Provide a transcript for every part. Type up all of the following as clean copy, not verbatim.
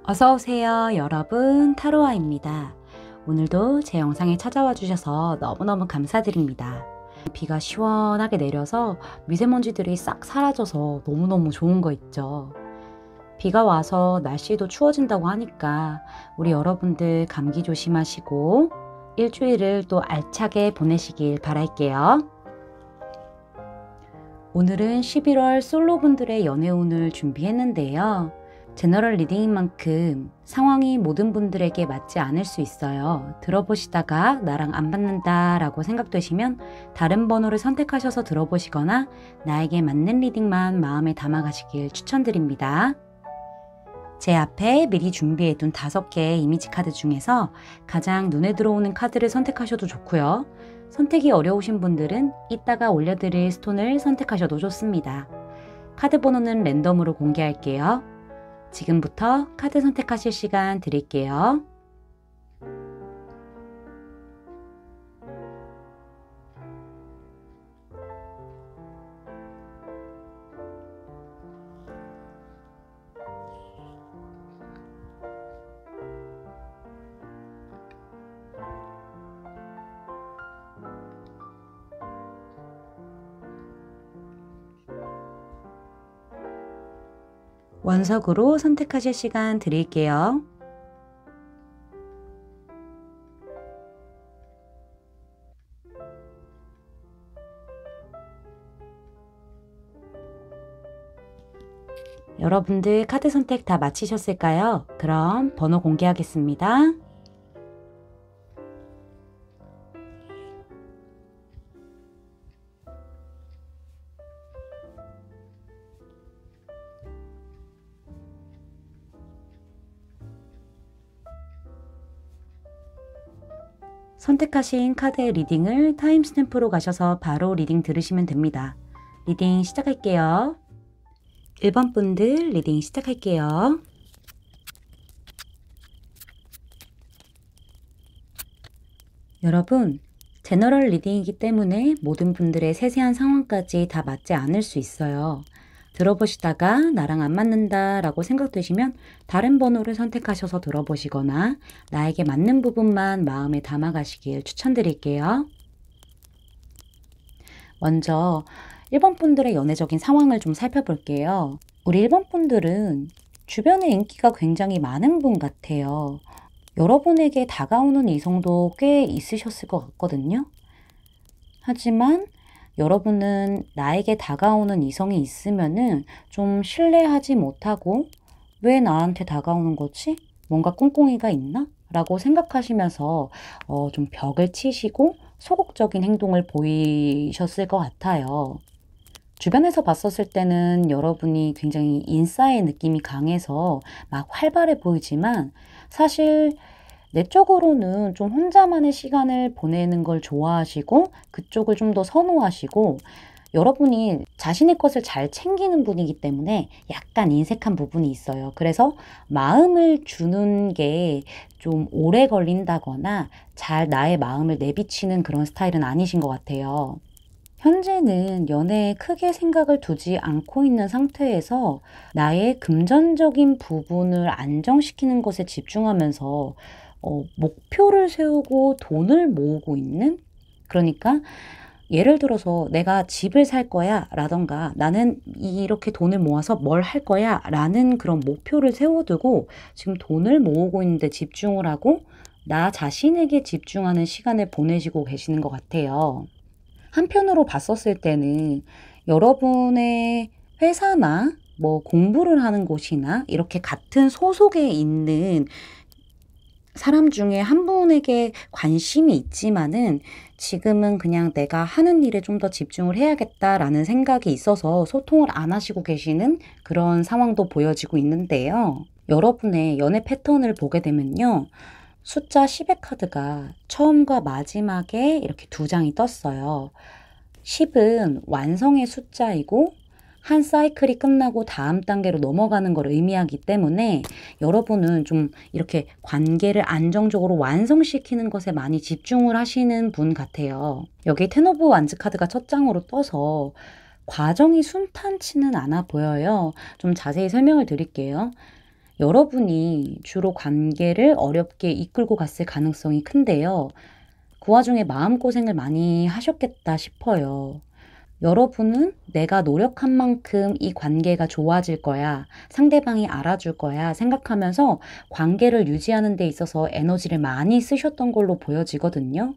어서오세요 여러분, 타로아입니다. 오늘도 제 영상에 찾아와 주셔서 너무너무 감사드립니다. 비가 시원하게 내려서 미세먼지들이 싹 사라져서 너무너무 좋은 거 있죠. 비가 와서 날씨도 추워진다고 하니까 우리 여러분들 감기 조심하시고 일주일을 또 알차게 보내시길 바랄게요. 오늘은 11월 솔로분들의 연애운을 준비했는데요. 제너럴 리딩인 만큼 상황이 모든 분들에게 맞지 않을 수 있어요. 들어보시다가 나랑 안 맞는다 라고 생각되시면 다른 번호를 선택하셔서 들어보시거나 나에게 맞는 리딩만 마음에 담아가시길 추천드립니다. 제 앞에 미리 준비해둔 5개의 이미지 카드 중에서 가장 눈에 들어오는 카드를 선택하셔도 좋고요. 선택이 어려우신 분들은 이따가 올려드릴 스톤을 선택하셔도 좋습니다. 카드 번호는 랜덤으로 공개할게요. 지금부터 카드 선택하실 시간 드릴게요. 원석으로 선택하실 시간 드릴게요. 여러분들 카드 선택 다 마치셨을까요? 그럼 번호 공개하겠습니다. 선택하신 카드의 리딩을 타임스탬프로 가셔서 바로 리딩 들으시면 됩니다. 리딩 시작할게요. 1번 분들 리딩 시작할게요. 여러분, 제너럴 리딩이기 때문에 모든 분들의 세세한 상황까지 다 맞지 않을 수 있어요. 들어보시다가 나랑 안 맞는다 라고 생각되시면 다른 번호를 선택하셔서 들어보시거나 나에게 맞는 부분만 마음에 담아가시길 추천드릴게요. 먼저 1번 분들의 연애적인 상황을 좀 살펴볼게요. 우리 1번 분들은 주변에 인기가 굉장히 많은 분 같아요. 여러분에게 다가오는 이성도 꽤 있으셨을 것 같거든요. 하지만 여러분은 나에게 다가오는 이성이 있으면은 좀 신뢰하지 못하고 왜 나한테 다가오는 거지? 뭔가 꿍꿍이가 있나? 라고 생각하시면서 좀 벽을 치시고 소극적인 행동을 보이셨을 것 같아요. 주변에서 봤었을 때는 여러분이 굉장히 인싸의 느낌이 강해서 막 활발해 보이지만 사실 내적으로는 좀 혼자만의 시간을 보내는 걸 좋아하시고 그쪽을 좀 더 선호하시고 여러분이 자신의 것을 잘 챙기는 분이기 때문에 약간 인색한 부분이 있어요. 그래서 마음을 주는 게 좀 오래 걸린다거나 잘 나의 마음을 내비치는 그런 스타일은 아니신 것 같아요. 현재는 연애에 크게 생각을 두지 않고 있는 상태에서 나의 금전적인 부분을 안정시키는 것에 집중하면서 목표를 세우고 돈을 모으고 있는? 그러니까 예를 들어서 내가 집을 살 거야 라던가 나는 이렇게 돈을 모아서 뭘 할 거야 라는 그런 목표를 세워두고 지금 돈을 모으고 있는데 집중을 하고 나 자신에게 집중하는 시간을 보내시고 계시는 것 같아요. 한편으로 봤었을 때는 여러분의 회사나 뭐 공부를 하는 곳이나 이렇게 같은 소속에 있는 사람 중에 한 분에게 관심이 있지만은 지금은 그냥 내가 하는 일에 좀 더 집중을 해야겠다라는 생각이 있어서 소통을 안 하시고 계시는 그런 상황도 보여지고 있는데요. 여러분의 연애 패턴을 보게 되면요. 숫자 10의 카드가 처음과 마지막에 이렇게 2장이 떴어요. 10은 완성의 숫자이고 한 사이클이 끝나고 다음 단계로 넘어가는 걸 의미하기 때문에 여러분은 좀 이렇게 관계를 안정적으로 완성시키는 것에 많이 집중을 하시는 분 같아요. 여기 텐 오브 완즈 카드가 첫 장으로 떠서 과정이 순탄치는 않아 보여요. 좀 자세히 설명을 드릴게요. 여러분이 주로 관계를 어렵게 이끌고 갔을 가능성이 큰데요. 그 와중에 마음고생을 많이 하셨겠다 싶어요. 여러분은 내가 노력한 만큼 이 관계가 좋아질 거야, 상대방이 알아줄 거야 생각하면서 관계를 유지하는 데 있어서 에너지를 많이 쓰셨던 걸로 보여지거든요.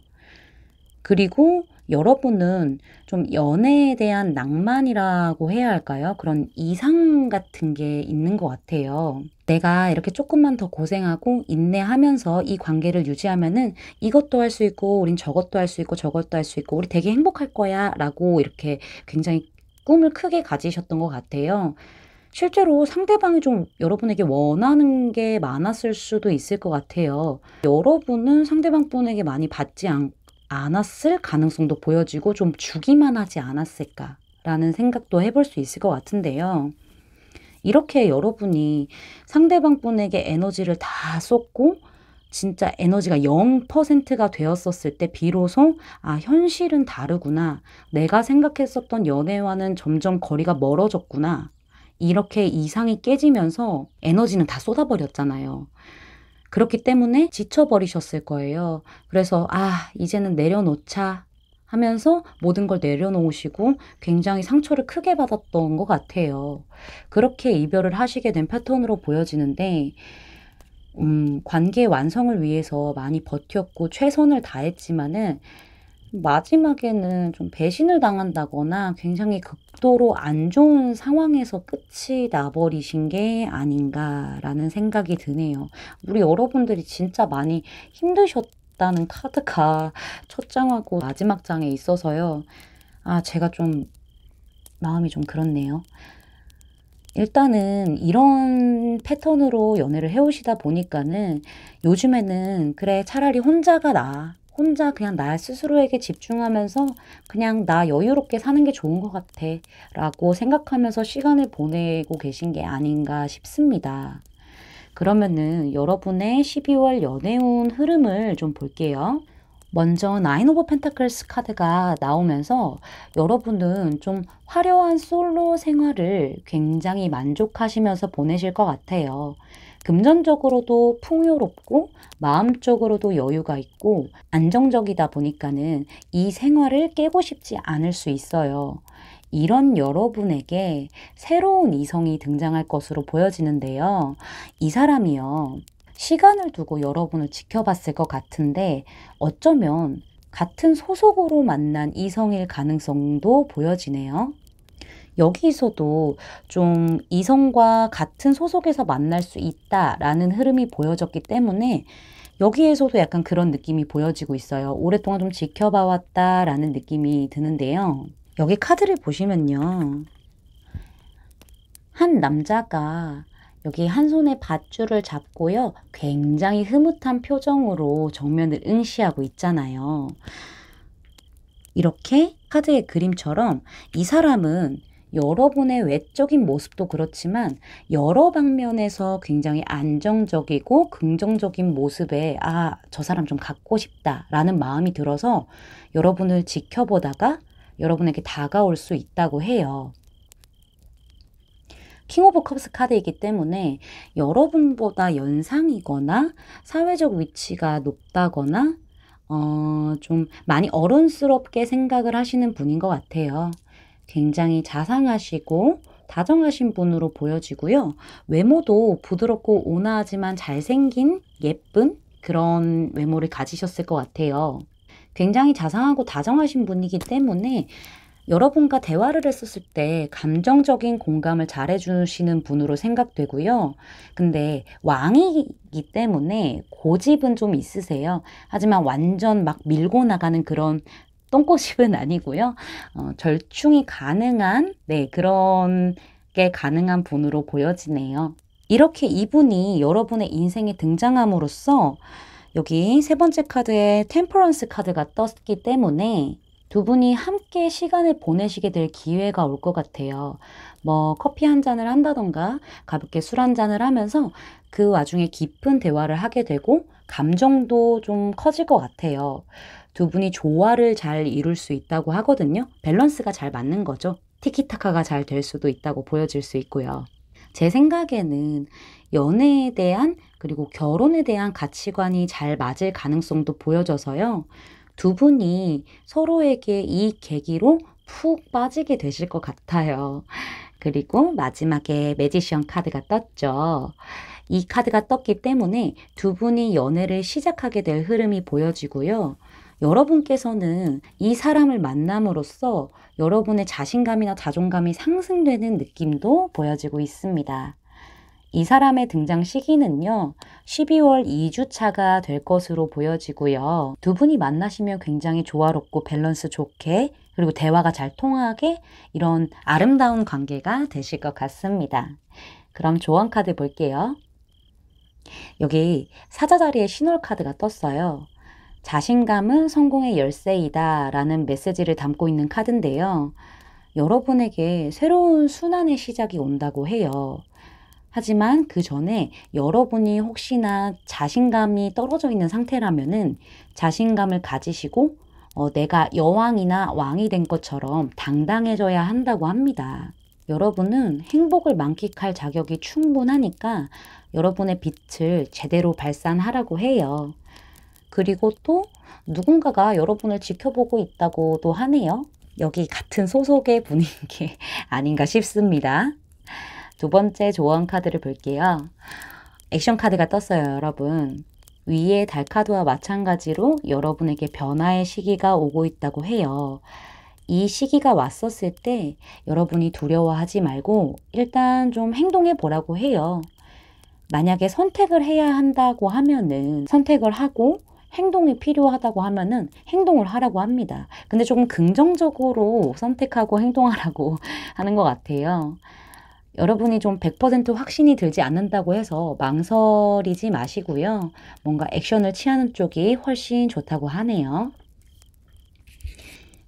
그리고 여러분은 좀 연애에 대한 낭만이라고 해야 할까요? 그런 이상 같은 게 있는 것 같아요. 내가 이렇게 조금만 더 고생하고 인내하면서 이 관계를 유지하면은 이것도 할 수 있고, 우린 저것도 할 수 있고, 저것도 할 수 있고, 우리 되게 행복할 거야 라고 이렇게 굉장히 꿈을 크게 가지셨던 것 같아요. 실제로 상대방이 좀 여러분에게 원하는 게 많았을 수도 있을 것 같아요. 여러분은 상대방 분에게 많이 받지 않았을 가능성도 보여지고 좀 주기만 하지 않았을까라는 생각도 해볼 수 있을 것 같은데요. 이렇게 여러분이 상대방 분에게 에너지를 다 쏟고 진짜 에너지가 0%가 되었었을 때 비로소 현실은 다르구나. 내가 생각했었던 연애와는 점점 거리가 멀어졌구나. 이렇게 이상이 깨지면서 에너지는 다 쏟아버렸잖아요. 그렇기 때문에 지쳐버리셨을 거예요. 그래서 이제는 내려놓자 하면서 모든 걸 내려놓으시고 굉장히 상처를 크게 받았던 것 같아요. 그렇게 이별을 하시게 된 패턴으로 보여지는데 관계 완성을 위해서 많이 버텼고 최선을 다했지만은 마지막에는 좀 배신을 당한다거나 굉장히 극도로 안 좋은 상황에서 끝이 나버리신 게 아닌가라는 생각이 드네요. 우리 여러분들이 진짜 많이 힘드셨다는 카드가 첫 장하고 마지막 장에 있어서요. 제가 좀 마음이 좀 그렇네요. 일단은 이런 패턴으로 연애를 해오시다 보니까는 요즘에는 그래 차라리 혼자가 나아. 혼자 그냥 나 스스로에게 집중하면서 그냥 나 여유롭게 사는 게 좋은 것 같아 라고 생각하면서 시간을 보내고 계신 게 아닌가 싶습니다. 그러면은 여러분의 12월 연애운 흐름을 좀 볼게요. 먼저 나인 오브 펜타클스 카드가 나오면서 여러분은 좀 화려한 솔로 생활을 굉장히 만족하시면서 보내실 것 같아요. 금전적으로도 풍요롭고 마음적으로도 여유가 있고 안정적이다 보니까는 이 생활을 깨고 싶지 않을 수 있어요. 이런 여러분에게 새로운 이성이 등장할 것으로 보여지는데요. 이 사람이요. 시간을 두고 여러분을 지켜봤을 것 같은데 어쩌면 같은 소속으로 만난 이성일 가능성도 보여지네요. 여기서도 좀 이성과 같은 소속에서 만날 수 있다라는 흐름이 보여졌기 때문에 여기에서도 약간 그런 느낌이 보여지고 있어요. 오랫동안 좀 지켜봐 왔다라는 느낌이 드는데요. 여기 카드를 보시면요. 한 남자가 여기 한 손에 밧줄을 잡고요. 굉장히 흐뭇한 표정으로 정면을 응시하고 있잖아요. 이렇게 카드의 그림처럼 이 사람은 여러분의 외적인 모습도 그렇지만 여러 방면에서 굉장히 안정적이고 긍정적인 모습에 저 사람 좀 갖고 싶다라는 마음이 들어서 여러분을 지켜보다가 여러분에게 다가올 수 있다고 해요. 킹 오브 컵스 카드이기 때문에 여러분보다 연상이거나 사회적 위치가 높다거나 좀 많이 어른스럽게 생각을 하시는 분인 것 같아요. 굉장히 자상하시고 다정하신 분으로 보여지고요. 외모도 부드럽고 온화하지만 잘생긴 예쁜 그런 외모를 가지셨을 것 같아요. 굉장히 자상하고 다정하신 분이기 때문에 여러분과 대화를 했었을 때 감정적인 공감을 잘 해주시는 분으로 생각되고요. 근데 왕이기 때문에 고집은 좀 있으세요. 하지만 완전 막 밀고 나가는 그런 똥꼬집은 아니고요. 절충이 가능한 그런 게 가능한 분으로 보여지네요. 이렇게 이분이 여러분의 인생에 등장함으로써 여기 세 번째 카드에 템퍼런스 카드가 떴기 때문에 두 분이 함께 시간을 보내시게 될 기회가 올 것 같아요. 뭐 커피 한 잔을 한다던가 가볍게 술 한 잔을 하면서 그 와중에 깊은 대화를 하게 되고 감정도 좀 커질 것 같아요. 두 분이 조화를 잘 이룰 수 있다고 하거든요. 밸런스가 잘 맞는 거죠. 티키타카가 잘 될 수도 있다고 보여질 수 있고요. 제 생각에는 연애에 대한 그리고 결혼에 대한 가치관이 잘 맞을 가능성도 보여져서요. 두 분이 서로에게 이 계기로 푹 빠지게 되실 것 같아요. 그리고 마지막에 매지션 카드가 떴죠. 이 카드가 떴기 때문에 두 분이 연애를 시작하게 될 흐름이 보여지고요. 여러분께서는 이 사람을 만남으로써 여러분의 자신감이나 자존감이 상승되는 느낌도 보여지고 있습니다. 이 사람의 등장 시기는요, 12월 2주차가 될 것으로 보여지고요. 두 분이 만나시면 굉장히 조화롭고 밸런스 좋게 그리고 대화가 잘 통하게 이런 아름다운 관계가 되실 것 같습니다. 그럼 조언 카드 볼게요. 여기 사자자리에 신월 카드가 떴어요. 자신감은 성공의 열쇠이다 라는 메시지를 담고 있는 카드인데요. 여러분에게 새로운 순환의 시작이 온다고 해요. 하지만 그 전에 여러분이 혹시나 자신감이 떨어져 있는 상태라면은 자신감을 가지시고 내가 여왕이나 왕이 된 것처럼 당당해져야 한다고 합니다. 여러분은 행복을 만끽할 자격이 충분하니까 여러분의 빛을 제대로 발산하라고 해요. 그리고 또 누군가가 여러분을 지켜보고 있다고도 하네요. 여기 같은 소속의 분인 게 아닌가 싶습니다. 두 번째 조언 카드를 볼게요. 액션 카드가 떴어요, 여러분. 위의 달 카드와 마찬가지로 여러분에게 변화의 시기가 오고 있다고 해요. 이 시기가 왔었을 때 여러분이 두려워하지 말고 일단 좀 행동해 보라고 해요. 만약에 선택을 해야 한다고 하면은 선택을 하고 행동이 필요하다고 하면은 행동을 하라고 합니다. 근데 조금 긍정적으로 선택하고 행동하라고 하는 것 같아요. 여러분이 좀 100% 확신이 들지 않는다고 해서 망설이지 마시고요. 뭔가 액션을 취하는 쪽이 훨씬 좋다고 하네요.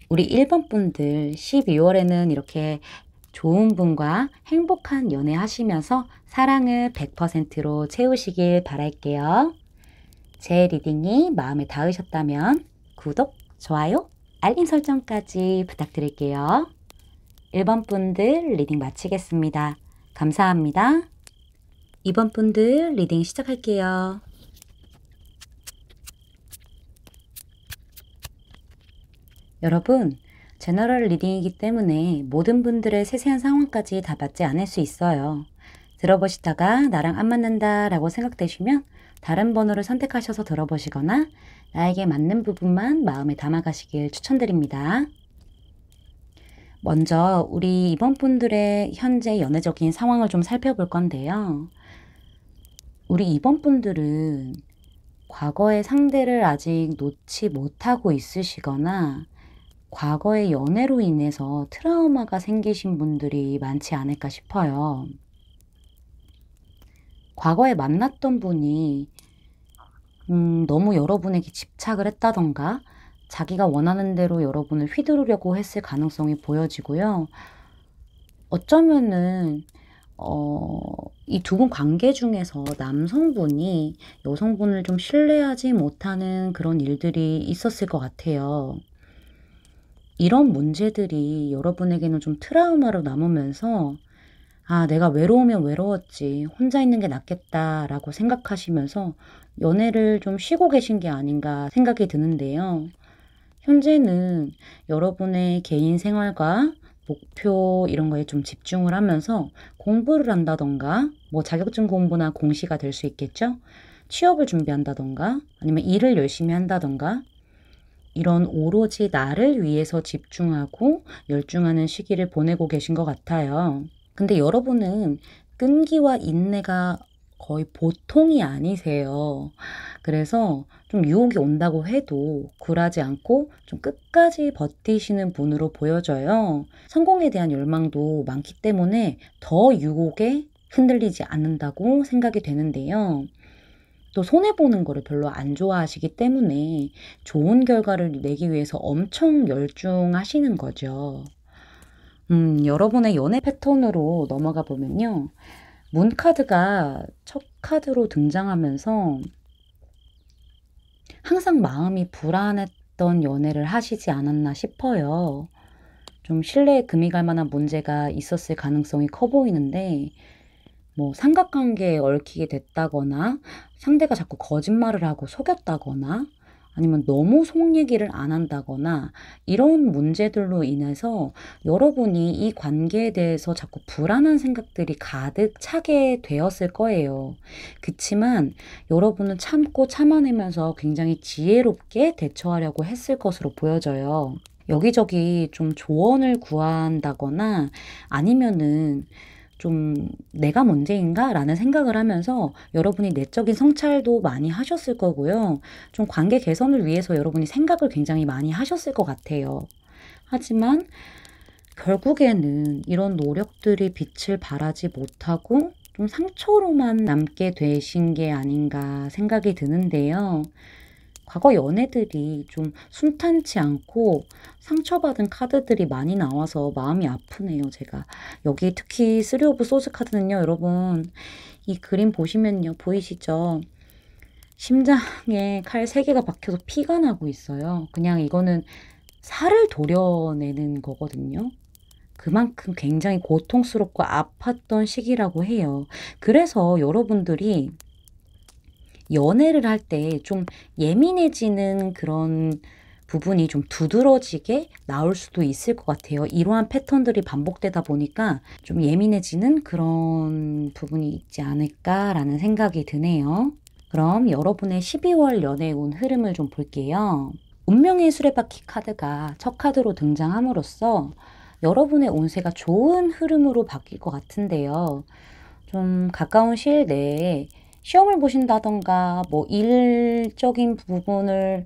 우리 1번 분들 12월에는 이렇게 좋은 분과 행복한 연애 하시면서 사랑을 100%로 채우시길 바랄게요. 제 리딩이 마음에 닿으셨다면 구독, 좋아요, 알림 설정까지 부탁드릴게요. 1번 분들 리딩 마치겠습니다. 감사합니다. 2번 분들 리딩 시작할게요. 여러분, 제너럴 리딩이기 때문에 모든 분들의 세세한 상황까지 다 맞지 않을 수 있어요. 들어보시다가 나랑 안 맞는다 라고 생각되시면 다른 번호를 선택하셔서 들어보시거나 나에게 맞는 부분만 마음에 담아가시길 추천드립니다. 먼저 우리 이번 분들의 현재 연애적인 상황을 좀 살펴볼 건데요. 우리 이번 분들은 과거의 상대를 아직 놓지 못하고 있으시거나 과거의 연애로 인해서 트라우마가 생기신 분들이 많지 않을까 싶어요. 과거에 만났던 분이 너무 여러분에게 집착을 했다던가 자기가 원하는 대로 여러분을 휘두르려고 했을 가능성이 보여지고요. 어쩌면은 이 두 분 관계 중에서 남성분이 여성분을 좀 신뢰하지 못하는 그런 일들이 있었을 것 같아요. 이런 문제들이 여러분에게는 좀 트라우마로 남으면서 아, 내가 외로우면 외로웠지. 혼자 있는 게 낫겠다라고 생각하시면서 연애를 좀 쉬고 계신 게 아닌가 생각이 드는데요. 현재는 여러분의 개인 생활과 목표 이런 거에 좀 집중을 하면서 공부를 한다던가 뭐 자격증 공부나 공시가 될 수 있겠죠? 취업을 준비한다던가 아니면 일을 열심히 한다던가 이런 오로지 나를 위해서 집중하고 열중하는 시기를 보내고 계신 것 같아요. 근데 여러분은 끈기와 인내가 거의 보통이 아니세요. 그래서 좀 유혹이 온다고 해도 굴하지 않고 좀 끝까지 버티시는 분으로 보여져요. 성공에 대한 열망도 많기 때문에 더 유혹에 흔들리지 않는다고 생각이 되는데요. 또 손해보는 거를 별로 안 좋아하시기 때문에 좋은 결과를 내기 위해서 엄청 열중하시는 거죠. 여러분의 연애 패턴으로 넘어가 보면요. 문 카드가 첫 카드로 등장하면서 항상 마음이 불안했던 연애를 하시지 않았나 싶어요. 좀 신뢰에 금이 갈 만한 문제가 있었을 가능성이 커 보이는데 뭐 삼각관계에 얽히게 됐다거나 상대가 자꾸 거짓말을 하고 속였다거나 아니면 너무 속 얘기를 안 한다거나 이런 문제들로 인해서 여러분이 이 관계에 대해서 자꾸 불안한 생각들이 가득 차게 되었을 거예요. 그치만 여러분은 참고 참아내면서 굉장히 지혜롭게 대처하려고 했을 것으로 보여져요. 여기저기 좀 조언을 구한다거나 아니면은 좀 '내가 문제인가?' 라는 생각을 하면서 여러분이 내적인 성찰도 많이 하셨을 거고요. 좀 관계 개선을 위해서 여러분이 생각을 굉장히 많이 하셨을 것 같아요. 하지만 결국에는 이런 노력들이 빛을 발하지 못하고 좀 상처로만 남게 되신 게 아닌가 생각이 드는데요. 과거 연애들이 좀 순탄치 않고 상처받은 카드들이 많이 나와서 마음이 아프네요, 제가. 여기 특히 3 오브 소즈 카드는요, 여러분. 이 그림 보시면요, 보이시죠? 심장에 칼 3개가 박혀서 피가 나고 있어요. 그냥 이거는 살을 도려내는 거거든요. 그만큼 굉장히 고통스럽고 아팠던 시기라고 해요. 그래서 여러분들이 연애를 할 때 좀 예민해지는 그런 부분이 좀 두드러지게 나올 수도 있을 것 같아요. 이러한 패턴들이 반복되다 보니까 좀 예민해지는 그런 부분이 있지 않을까라는 생각이 드네요. 그럼 여러분의 12월 연애 운 흐름을 좀 볼게요. 운명의 수레바퀴 카드가 첫 카드로 등장함으로써 여러분의 운세가 좋은 흐름으로 바뀔 것 같은데요. 좀 가까운 시일 내에 시험을 보신다던가 뭐 일적인 부분을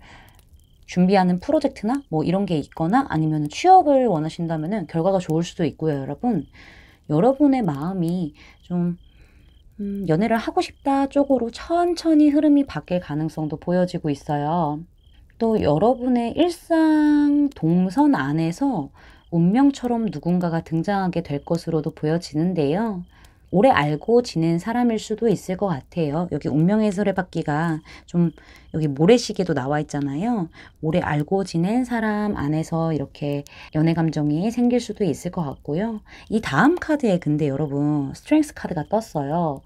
준비하는 프로젝트나 뭐 이런 게 있거나 아니면 취업을 원하신다면은 결과가 좋을 수도 있고요, 여러분. 여러분의 마음이 좀 연애를 하고 싶다 쪽으로 천천히 흐름이 바뀔 가능성도 보여지고 있어요. 또 여러분의 일상 동선 안에서 운명처럼 누군가가 등장하게 될 것으로도 보여지는데요. 오래 알고 지낸 사람일 수도 있을 것 같아요. 여기 운명의 수레바퀴가 좀 여기 모래시계도 나와 있잖아요. 오래 알고 지낸 사람 안에서 이렇게 연애 감정이 생길 수도 있을 것 같고요. 이 다음 카드에 근데 여러분 스트렝스 카드가 떴어요.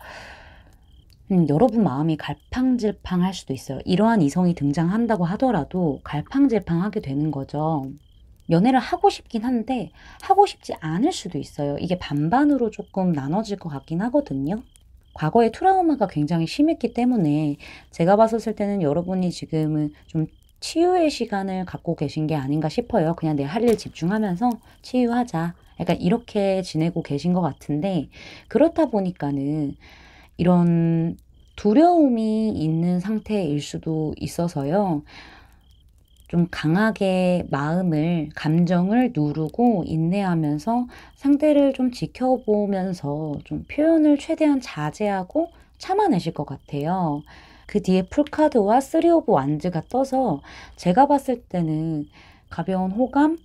여러분 마음이 갈팡질팡할 수도 있어요. 이러한 이성이 등장한다고 하더라도 갈팡질팡하게 되는 거죠. 연애를 하고 싶긴 한데 하고 싶지 않을 수도 있어요. 이게 반반으로 조금 나눠질 것 같긴 하거든요. 과거의 트라우마가 굉장히 심했기 때문에 제가 봤었을 때는 여러분이 지금은 좀 치유의 시간을 갖고 계신 게 아닌가 싶어요. 그냥 내 할 일 집중하면서 치유하자. 약간 이렇게 지내고 계신 것 같은데 그렇다 보니까는 이런 두려움이 있는 상태일 수도 있어서요. 좀 강하게 마음을, 감정을 누르고 인내하면서 상대를 좀 지켜보면서 좀 표현을 최대한 자제하고 참아내실 것 같아요. 그 뒤에 풀카드와 3 오브 완즈가 떠서 제가 봤을 때는 가벼운 호감,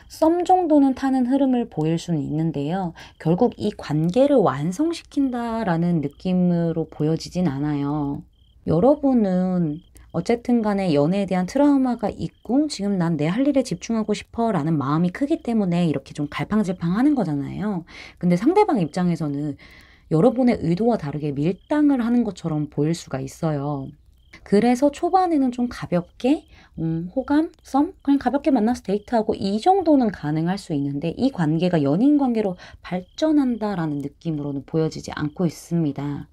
썸 정도는 타는 흐름을 보일 수는 있는데요. 결국 이 관계를 완성시킨다라는 느낌으로 보여지진 않아요. 여러분은 어쨌든 간에 연애에 대한 트라우마가 있고 지금 난 내 할 일에 집중하고 싶어 라는 마음이 크기 때문에 이렇게 좀 갈팡질팡 하는 거잖아요. 근데 상대방 입장에서는 여러분의 의도와 다르게 밀당을 하는 것처럼 보일 수가 있어요. 그래서 초반에는 좀 가볍게 호감, 썸 그냥 가볍게 만나서 데이트하고 이 정도는 가능할 수 있는데 이 관계가 연인 관계로 발전한다라는 느낌으로는 보여지지 않고 있습니다.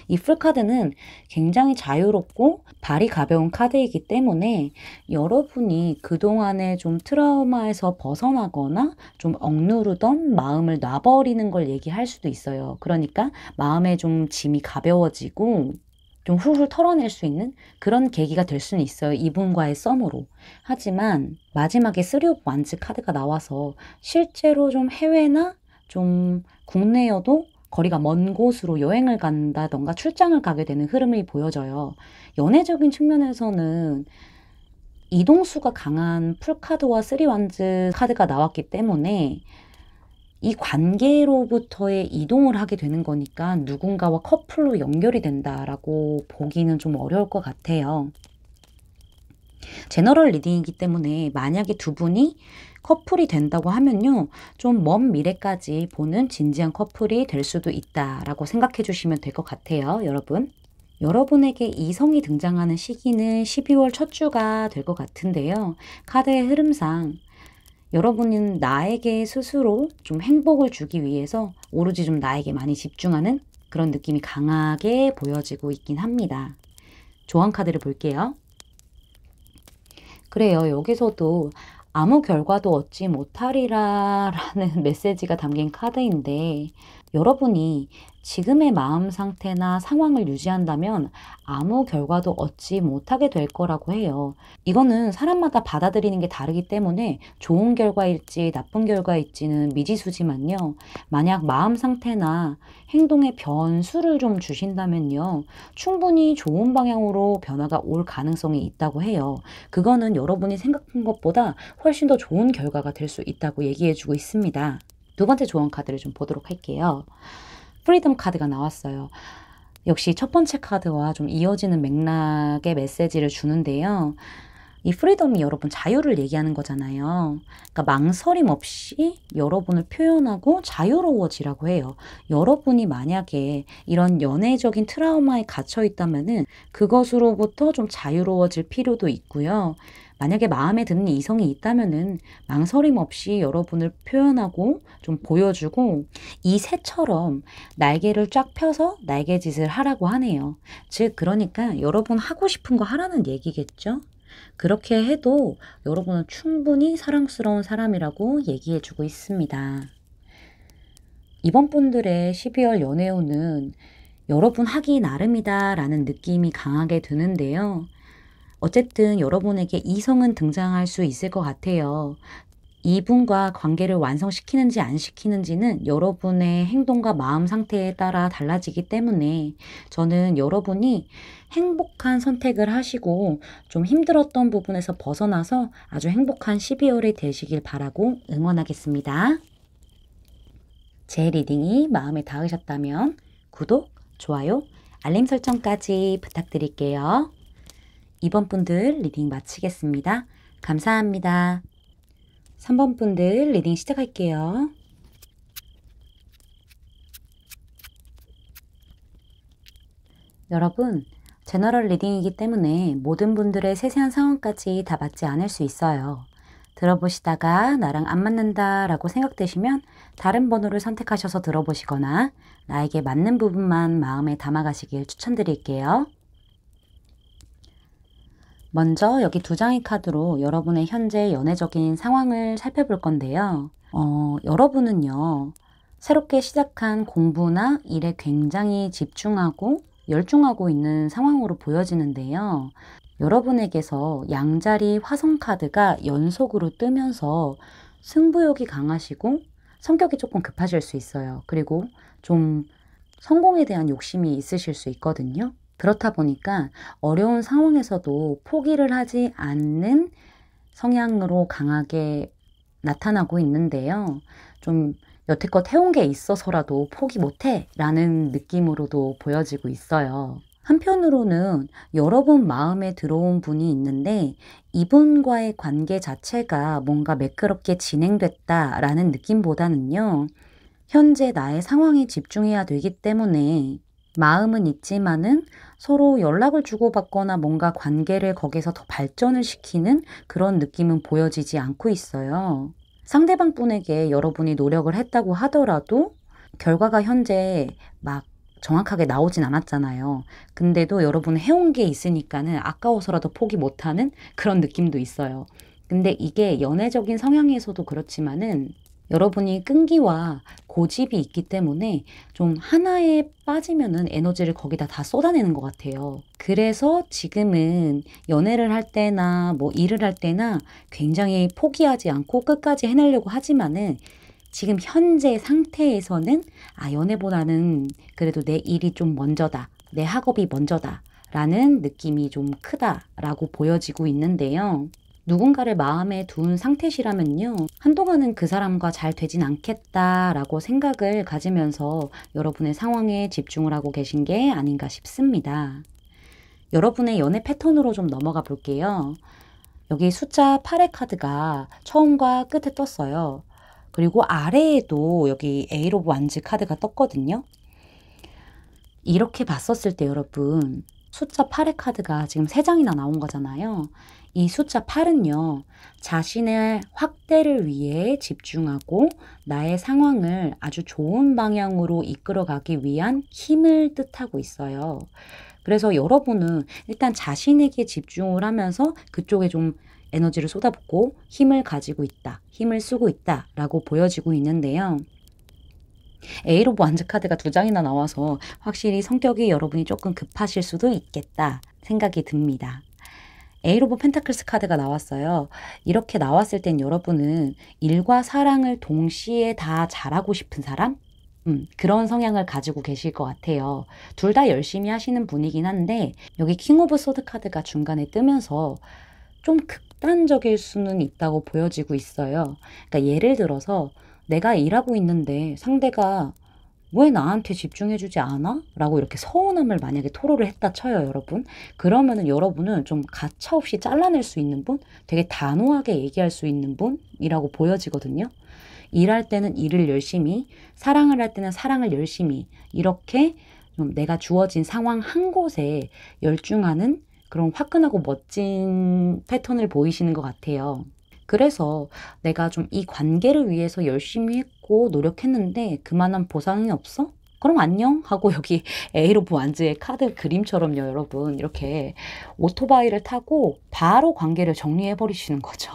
이 풀카드는 굉장히 자유롭고 발이 가벼운 카드이기 때문에 여러분이 그동안에 좀 트라우마에서 벗어나거나 좀 억누르던 마음을 놔버리는 걸 얘기할 수도 있어요. 그러니까 마음에 좀 짐이 가벼워지고 좀 훌훌 털어낼 수 있는 그런 계기가 될 수는 있어요. 이분과의 썸으로. 하지만 마지막에 3 오브 완즈 카드가 나와서 실제로 좀 해외나 좀 국내여도 거리가 먼 곳으로 여행을 간다던가 출장을 가게 되는 흐름이 보여져요. 연애적인 측면에서는 이동수가 강한 풀카드와 3 완즈 카드가 나왔기 때문에 이 관계로부터의 이동을 하게 되는 거니까 누군가와 커플로 연결이 된다라고 보기는 좀 어려울 것 같아요. 제너럴 리딩이기 때문에 만약에 두 분이 커플이 된다고 하면요. 좀 먼 미래까지 보는 진지한 커플이 될 수도 있다라고 생각해 주시면 될 것 같아요, 여러분. 여러분에게 이성이 등장하는 시기는 12월 첫 주가 될 것 같은데요. 카드의 흐름상 여러분은 나에게 스스로 좀 행복을 주기 위해서 오로지 좀 나에게 많이 집중하는 그런 느낌이 강하게 보여지고 있긴 합니다. 조언 카드를 볼게요. 그래요. 여기서도 아무 결과도 얻지 못하리라 라는 메시지가 담긴 카드인데 여러분이 지금의 마음 상태나 상황을 유지한다면 아무 결과도 얻지 못하게 될 거라고 해요. 이거는 사람마다 받아들이는 게 다르기 때문에 좋은 결과일지 나쁜 결과일지는 미지수지만요. 만약 마음 상태나 행동에 변수를 좀 주신다면요. 충분히 좋은 방향으로 변화가 올 가능성이 있다고 해요. 그거는 여러분이 생각한 것보다 훨씬 더 좋은 결과가 될 수 있다고 얘기해 주고 있습니다. 두 번째 조언 카드를 좀 보도록 할게요. 프리덤 카드가 나왔어요. 역시 첫 번째 카드와 좀 이어지는 맥락의 메시지를 주는데요. 이 프리덤이 여러분 자유를 얘기하는 거잖아요. 그러니까 망설임 없이 여러분을 표현하고 자유로워지라고 해요. 여러분이 만약에 이런 연애적인 트라우마에 갇혀 있다면은 그것으로부터 좀 자유로워질 필요도 있고요. 만약에 마음에 드는 이성이 있다면은 망설임 없이 여러분을 표현하고 좀 보여주고 이 새처럼 날개를 쫙 펴서 날개짓을 하라고 하네요. 즉 그러니까 여러분 하고 싶은 거 하라는 얘기겠죠? 그렇게 해도 여러분은 충분히 사랑스러운 사람이라고 얘기해 주고 있습니다. 이번 분들의 12월 연애운은 여러분 하기 나름이다 라는 느낌이 강하게 드는데요. 어쨌든 여러분에게 이성은 등장할 수 있을 것 같아요. 이분과 관계를 완성시키는지 안 시키는지는 여러분의 행동과 마음 상태에 따라 달라지기 때문에 저는 여러분이 행복한 선택을 하시고 좀 힘들었던 부분에서 벗어나서 아주 행복한 12월이 되시길 바라고 응원하겠습니다. 제 리딩이 마음에 닿으셨다면 구독, 좋아요, 알림 설정까지 부탁드릴게요. 이번 분들 리딩 마치겠습니다. 감사합니다. 3번 분들 리딩 시작할게요. 여러분, 제너럴 리딩이기 때문에 모든 분들의 세세한 상황까지 다 맞지 않을 수 있어요. 들어보시다가 나랑 안 맞는다 라고 생각되시면 다른 번호를 선택하셔서 들어보시거나 나에게 맞는 부분만 마음에 담아가시길 추천드릴게요. 먼저 여기 두 장의 카드로 여러분의 현재 연애적인 상황을 살펴볼 건데요. 여러분은요. 새롭게 시작한 공부나 일에 굉장히 집중하고 열중하고 있는 상황으로 보여지는데요. 여러분에게서 양자리 화성 카드가 연속으로 뜨면서 승부욕이 강하시고 성격이 조금 급하실 수 있어요. 그리고 좀 성공에 대한 욕심이 있으실 수 있거든요. 그렇다 보니까 어려운 상황에서도 포기를 하지 않는 성향으로 강하게 나타나고 있는데요. 좀 여태껏 해온 게 있어서라도 포기 못해 라는 느낌으로도 보여지고 있어요. 한편으로는 여러분 마음에 들어온 분이 있는데 이분과의 관계 자체가 뭔가 매끄럽게 진행됐다라는 느낌보다는요. 현재 나의 상황에 집중해야 되기 때문에 마음은 있지만은 서로 연락을 주고받거나 뭔가 관계를 거기서 더 발전을 시키는 그런 느낌은 보여지지 않고 있어요. 상대방 분에게 여러분이 노력을 했다고 하더라도 결과가 현재 막 정확하게 나오진 않았잖아요. 근데도 여러분 해온 게 있으니까는 아까워서라도 포기 못하는 그런 느낌도 있어요. 근데 이게 연애적인 성향에서도 그렇지만은 여러분이 끈기와 고집이 있기 때문에 좀 하나에 빠지면은 에너지를 거기다 다 쏟아내는 것 같아요. 그래서 지금은 연애를 할 때나 뭐 일을 할 때나 굉장히 포기하지 않고 끝까지 해내려고 하지만은 지금 현재 상태에서는 연애보다는 그래도 내 일이 좀 먼저다. 내 학업이 먼저다. 라는 느낌이 좀 크다라고 보여지고 있는데요. 누군가를 마음에 둔 상태시라면요. 한동안은 그 사람과 잘 되진 않겠다라고 생각을 가지면서 여러분의 상황에 집중을 하고 계신 게 아닌가 싶습니다. 여러분의 연애 패턴으로 좀 넘어가 볼게요. 여기 숫자 8의 카드가 처음과 끝에 떴어요. 그리고 아래에도 여기 에이트 오브 완즈 카드가 떴거든요. 이렇게 봤었을 때 여러분, 숫자 8의 카드가 지금 3장이나 나온 거잖아요. 이 숫자 8은요, 자신의 확대를 위해 집중하고 나의 상황을 아주 좋은 방향으로 이끌어가기 위한 힘을 뜻하고 있어요. 그래서 여러분은 일단 자신에게 집중을 하면서 그쪽에 좀 에너지를 쏟아붓고 힘을 가지고 있다, 힘을 쓰고 있다 라고 보여지고 있는데요. 에이트 오브 완즈 카드가 2장이나 나와서 확실히 성격이 여러분이 조금 급하실 수도 있겠다 생각이 듭니다. 에이트 오브 펜타클스 카드가 나왔어요. 이렇게 나왔을 땐 여러분은 일과 사랑을 동시에 다 잘하고 싶은 사람? 그런 성향을 가지고 계실 것 같아요. 둘 다 열심히 하시는 분이긴 한데 여기 킹 오브 소드 카드가 중간에 뜨면서 좀 극단적일 수는 있다고 보여지고 있어요. 그러니까 예를 들어서 내가 일하고 있는데 상대가 왜 나한테 집중해주지 않아? 라고 이렇게 서운함을 만약에 토로를 했다 쳐요, 여러분. 그러면은 여러분은 좀 가차없이 잘라낼 수 있는 분? 되게 단호하게 얘기할 수 있는 분이라고 보여지거든요. 일할 때는 일을 열심히, 사랑을 할 때는 사랑을 열심히, 이렇게 좀 내가 주어진 상황 한 곳에 열중하는 그런 화끈하고 멋진 패턴을 보이시는 것 같아요. 그래서 내가 좀 이 관계를 위해서 열심히 했고 노력했는데 그만한 보상이 없어? 그럼 안녕 하고 여기 에이트 오브 완즈의 카드 그림처럼요, 여러분. 이렇게 오토바이를 타고 바로 관계를 정리해 버리시는 거죠.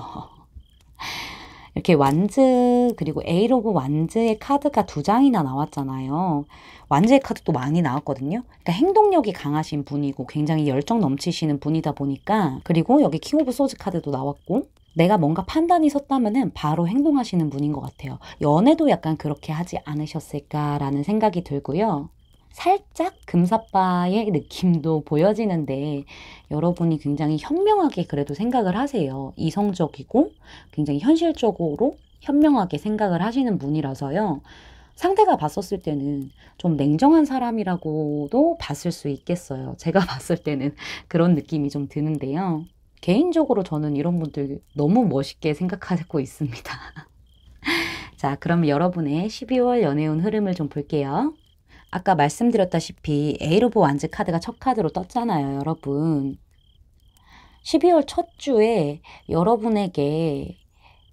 이렇게 완즈 그리고 에이트 오브 완즈의 카드가 2장이나 나왔잖아요. 완즈의 카드도 많이 나왔거든요. 그러니까 행동력이 강하신 분이고 굉장히 열정 넘치시는 분이다 보니까, 그리고 여기 킹 오브 소즈 카드도 나왔고, 내가 뭔가 판단이 섰다면은 바로 행동하시는 분인 것 같아요. 연애도 약간 그렇게 하지 않으셨을까라는 생각이 들고요. 살짝 금사빠의 느낌도 보여지는데 여러분이 굉장히 현명하게 그래도 생각을 하세요. 이성적이고 굉장히 현실적으로 현명하게 생각을 하시는 분이라서요. 상대가 봤었을 때는 좀 냉정한 사람이라고도 봤을 수 있겠어요. 제가 봤을 때는 그런 느낌이 좀 드는데요. 개인적으로 저는 이런 분들 너무 멋있게 생각하고 있습니다. 자, 그럼 여러분의 12월 연애운 흐름을 좀 볼게요. 아까 말씀드렸다시피 에이트 오브 완즈 카드가 첫 카드로 떴잖아요, 여러분. 12월 첫 주에 여러분에게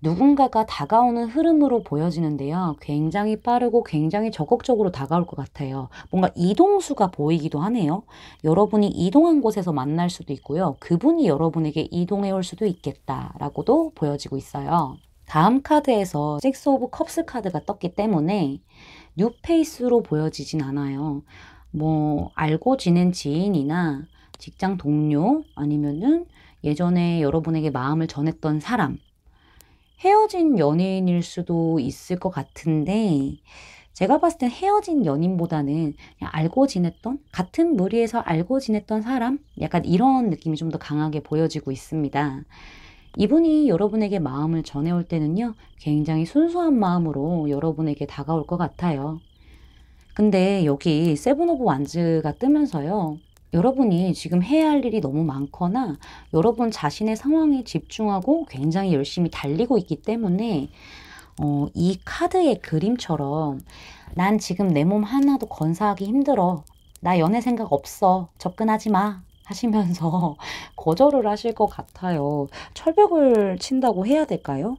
누군가가 다가오는 흐름으로 보여지는데요. 굉장히 빠르고 굉장히 적극적으로 다가올 것 같아요. 뭔가 이동수가 보이기도 하네요. 여러분이 이동한 곳에서 만날 수도 있고요. 그분이 여러분에게 이동해 올 수도 있겠다라고도 보여지고 있어요. 다음 카드에서 6 오브 컵스 카드가 떴기 때문에 뉴페이스로 보여지진 않아요. 뭐 알고 지낸 지인이나 직장 동료 아니면은 예전에 여러분에게 마음을 전했던 사람, 헤어진 연인일 수도 있을 것 같은데 제가 봤을 땐 헤어진 연인보다는 그냥 알고 지냈던, 같은 무리에서 알고 지냈던 사람? 약간 이런 느낌이 좀 더 강하게 보여지고 있습니다. 이분이 여러분에게 마음을 전해올 때는요, 굉장히 순수한 마음으로 여러분에게 다가올 것 같아요. 근데 여기 세븐 오브 완즈가 뜨면서요, 여러분이 지금 해야 할 일이 너무 많거나 여러분 자신의 상황에 집중하고 굉장히 열심히 달리고 있기 때문에 이 카드의 그림처럼 난 지금 내 몸 하나도 건사하기 힘들어. 나 연애 생각 없어. 접근하지 마. 하시면서 거절을 하실 것 같아요. 철벽을 친다고 해야 될까요?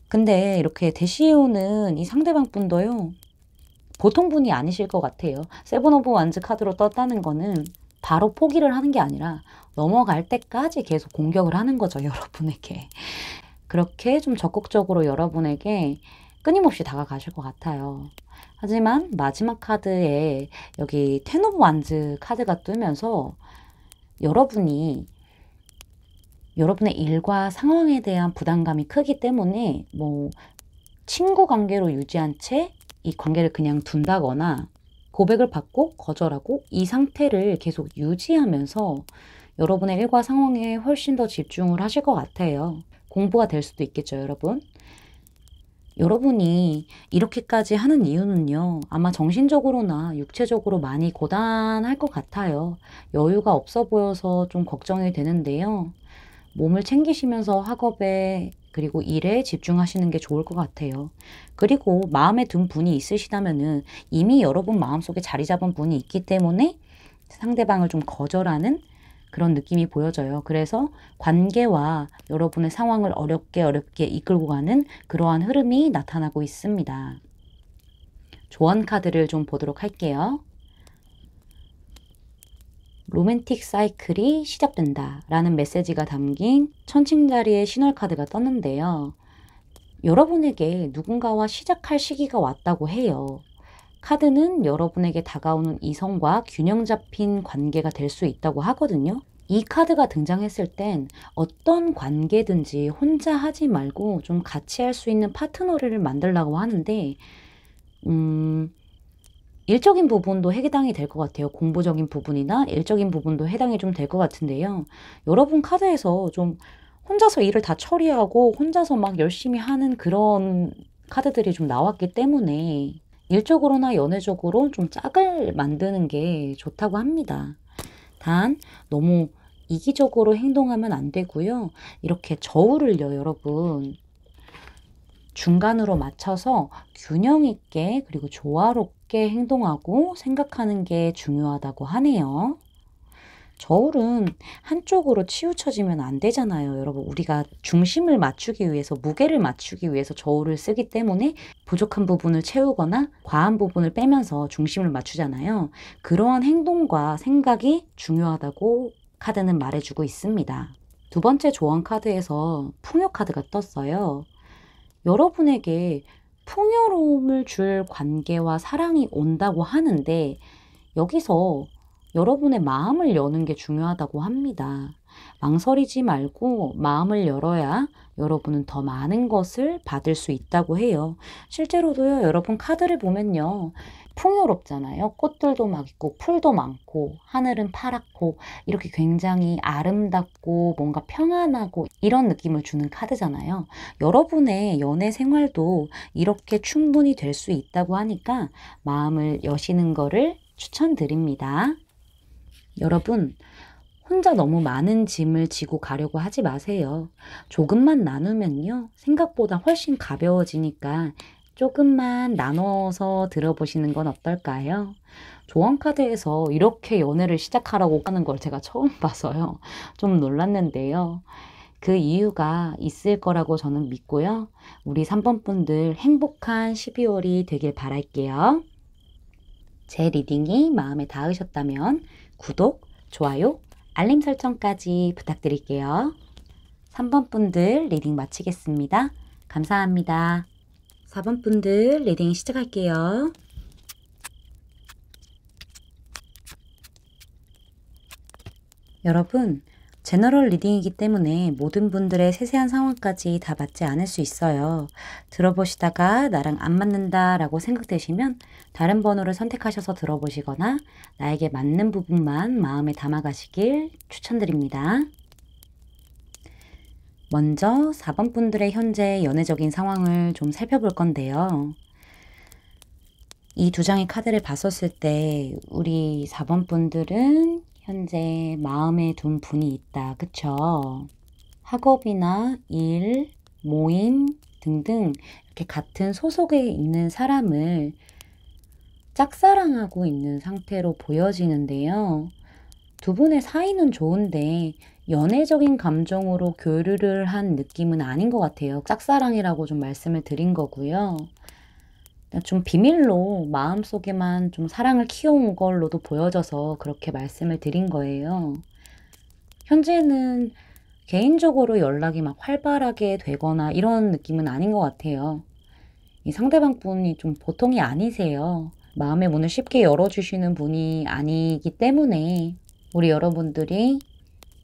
근데 이렇게 대시해오는 이 상대방 분도요, 보통 분이 아니실 것 같아요. 세븐 오브 완즈 카드로 떴다는 거는 바로 포기를 하는 게 아니라 넘어갈 때까지 계속 공격을 하는 거죠, 여러분에게. 그렇게 좀 적극적으로 여러분에게 끊임없이 다가가실 것 같아요. 하지만 마지막 카드에 여기 텐 오브 완즈 카드가 뜨면서 여러분이 여러분의 일과 상황에 대한 부담감이 크기 때문에 뭐 친구 관계로 유지한 채 이 관계를 그냥 둔다거나 고백을 받고 거절하고 이 상태를 계속 유지하면서 여러분의 일과 상황에 훨씬 더 집중을 하실 것 같아요. 공부가 될 수도 있겠죠, 여러분. 여러분이 이렇게까지 하는 이유는요, 아마 정신적으로나 육체적으로 많이 고단할 것 같아요. 여유가 없어 보여서 좀 걱정이 되는데요. 몸을 챙기시면서 학업에 그리고 일에 집중하시는 게 좋을 것 같아요. 그리고 마음에 든 분이 있으시다면은 이미 여러분 마음속에 자리 잡은 분이 있기 때문에 상대방을 좀 거절하는 그런 느낌이 보여져요. 그래서 관계와 여러분의 상황을 어렵게 이끌고 가는 그러한 흐름이 나타나고 있습니다. 조언 카드를 좀 보도록 할게요. 로맨틱 사이클이 시작된다 라는 메시지가 담긴 천칭자리의 신월 카드가 떴는데요. 여러분에게 누군가와 시작할 시기가 왔다고 해요. 카드는 여러분에게 다가오는 이성과 균형 잡힌 관계가 될 수 있다고 하거든요. 이 카드가 등장했을 땐 어떤 관계든지 혼자 하지 말고 좀 같이 할 수 있는 파트너를 만들려고 하는데 일적인 부분도 해당이 될 것 같아요. 공부적인 부분이나 일적인 부분도 해당이 좀 될 것 같은데요. 여러분 카드에서 좀 혼자서 일을 다 처리하고 혼자서 막 열심히 하는 그런 카드들이 좀 나왔기 때문에 일적으로나 연애적으로 좀 짝을 만드는 게 좋다고 합니다. 단 너무 이기적으로 행동하면 안 되고요. 이렇게 저울을요, 여러분. 중간으로 맞춰서 균형 있게 그리고 조화롭게 행동하고 생각하는 게 중요하다고 하네요. 저울은 한쪽으로 치우쳐지면 안 되잖아요. 여러분, 우리가 중심을 맞추기 위해서, 무게를 맞추기 위해서 저울을 쓰기 때문에 부족한 부분을 채우거나 과한 부분을 빼면서 중심을 맞추잖아요. 그러한 행동과 생각이 중요하다고 카드는 말해주고 있습니다. 두 번째 조언 카드에서 풍요 카드가 떴어요. 여러분에게 풍요로움을 줄 관계와 사랑이 온다고 하는데 여기서 여러분의 마음을 여는 게 중요하다고 합니다. 망설이지 말고 마음을 열어야 여러분은 더 많은 것을 받을 수 있다고 해요. 실제로도요, 여러분 카드를 보면요. 풍요롭잖아요. 꽃들도 막 있고 풀도 많고 하늘은 파랗고 이렇게 굉장히 아름답고 뭔가 평안하고 이런 느낌을 주는 카드잖아요. 여러분의 연애 생활도 이렇게 충분히 될 수 있다고 하니까 마음을 여시는 거를 추천드립니다. 여러분, 혼자 너무 많은 짐을 지고 가려고 하지 마세요. 조금만 나누면요, 생각보다 훨씬 가벼워지니까 조금만 나눠서 들어보시는 건 어떨까요? 조언 카드에서 이렇게 연애를 시작하라고 하는 걸 제가 처음 봐서요. 좀 놀랐는데요. 그 이유가 있을 거라고 저는 믿고요. 우리 3번 분들 행복한 12월이 되길 바랄게요. 제 리딩이 마음에 닿으셨다면 구독, 좋아요, 알림 설정까지 부탁드릴게요. 3번 분들 리딩 마치겠습니다. 감사합니다. 4번 분들 리딩 시작할게요. 여러분, 제너럴 리딩이기 때문에 모든 분들의 세세한 상황까지 다 맞지 않을 수 있어요. 들어보시다가 나랑 안 맞는다 라고 생각되시면 다른 번호를 선택하셔서 들어보시거나 나에게 맞는 부분만 마음에 담아가시길 추천드립니다. 먼저 4번 분들의 현재 연애적인 상황을 좀 살펴볼 건데요. 이 두 장의 카드를 봤었을 때 우리 4번 분들은 현재 마음에 둔 분이 있다. 그쵸? 학업이나 일, 모임 등등 이렇게 같은 소속에 있는 사람을 짝사랑하고 있는 상태로 보여지는데요. 두 분의 사이는 좋은데 연애적인 감정으로 교류를 한 느낌은 아닌 것 같아요. 짝사랑이라고 좀 말씀을 드린 거고요. 좀 비밀로 마음속에만 좀 사랑을 키워온 걸로도 보여져서 그렇게 말씀을 드린 거예요. 현재는 개인적으로 연락이 막 활발하게 되거나 이런 느낌은 아닌 것 같아요. 이 상대방 분이 좀 보통이 아니세요. 마음의 문을 쉽게 열어주시는 분이 아니기 때문에 우리 여러분들이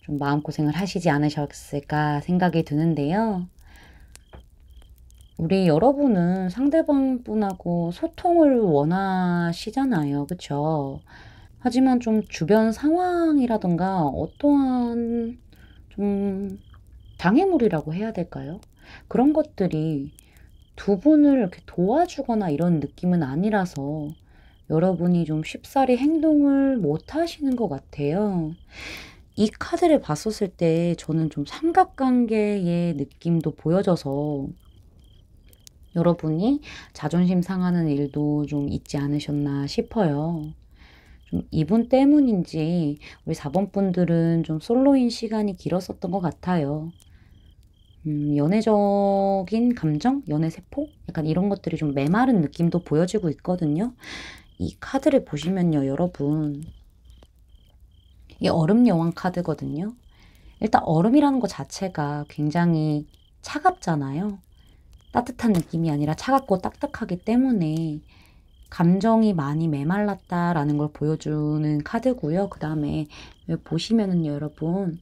좀 마음고생을 하시지 않으셨을까 생각이 드는데요. 우리 여러분은 상대방 분하고 소통을 원하시잖아요. 그쵸? 하지만 좀 주변 상황이라던가 어떠한 좀 장애물이라고 해야 될까요? 그런 것들이 두 분을 이렇게 도와주거나 이런 느낌은 아니라서 여러분이 좀 쉽사리 행동을 못 하시는 것 같아요. 이 카드를 봤었을 때 저는 좀 삼각관계의 느낌도 보여져서 여러분이 자존심 상하는 일도 좀 있지 않으셨나 싶어요. 좀 이분 때문인지 우리 4번 분들은 좀 솔로인 시간이 길었었던 것 같아요. 연애적인 감정? 연애 세포? 약간 이런 것들이 좀 메마른 느낌도 보여지고 있거든요. 이 카드를 보시면요, 여러분. 이 얼음 여왕 카드거든요. 일단 얼음이라는 것 자체가 굉장히 차갑잖아요. 따뜻한 느낌이 아니라 차갑고 딱딱하기 때문에 감정이 많이 메말랐다라는 걸 보여주는 카드고요. 그 다음에 보시면은요, 여러분.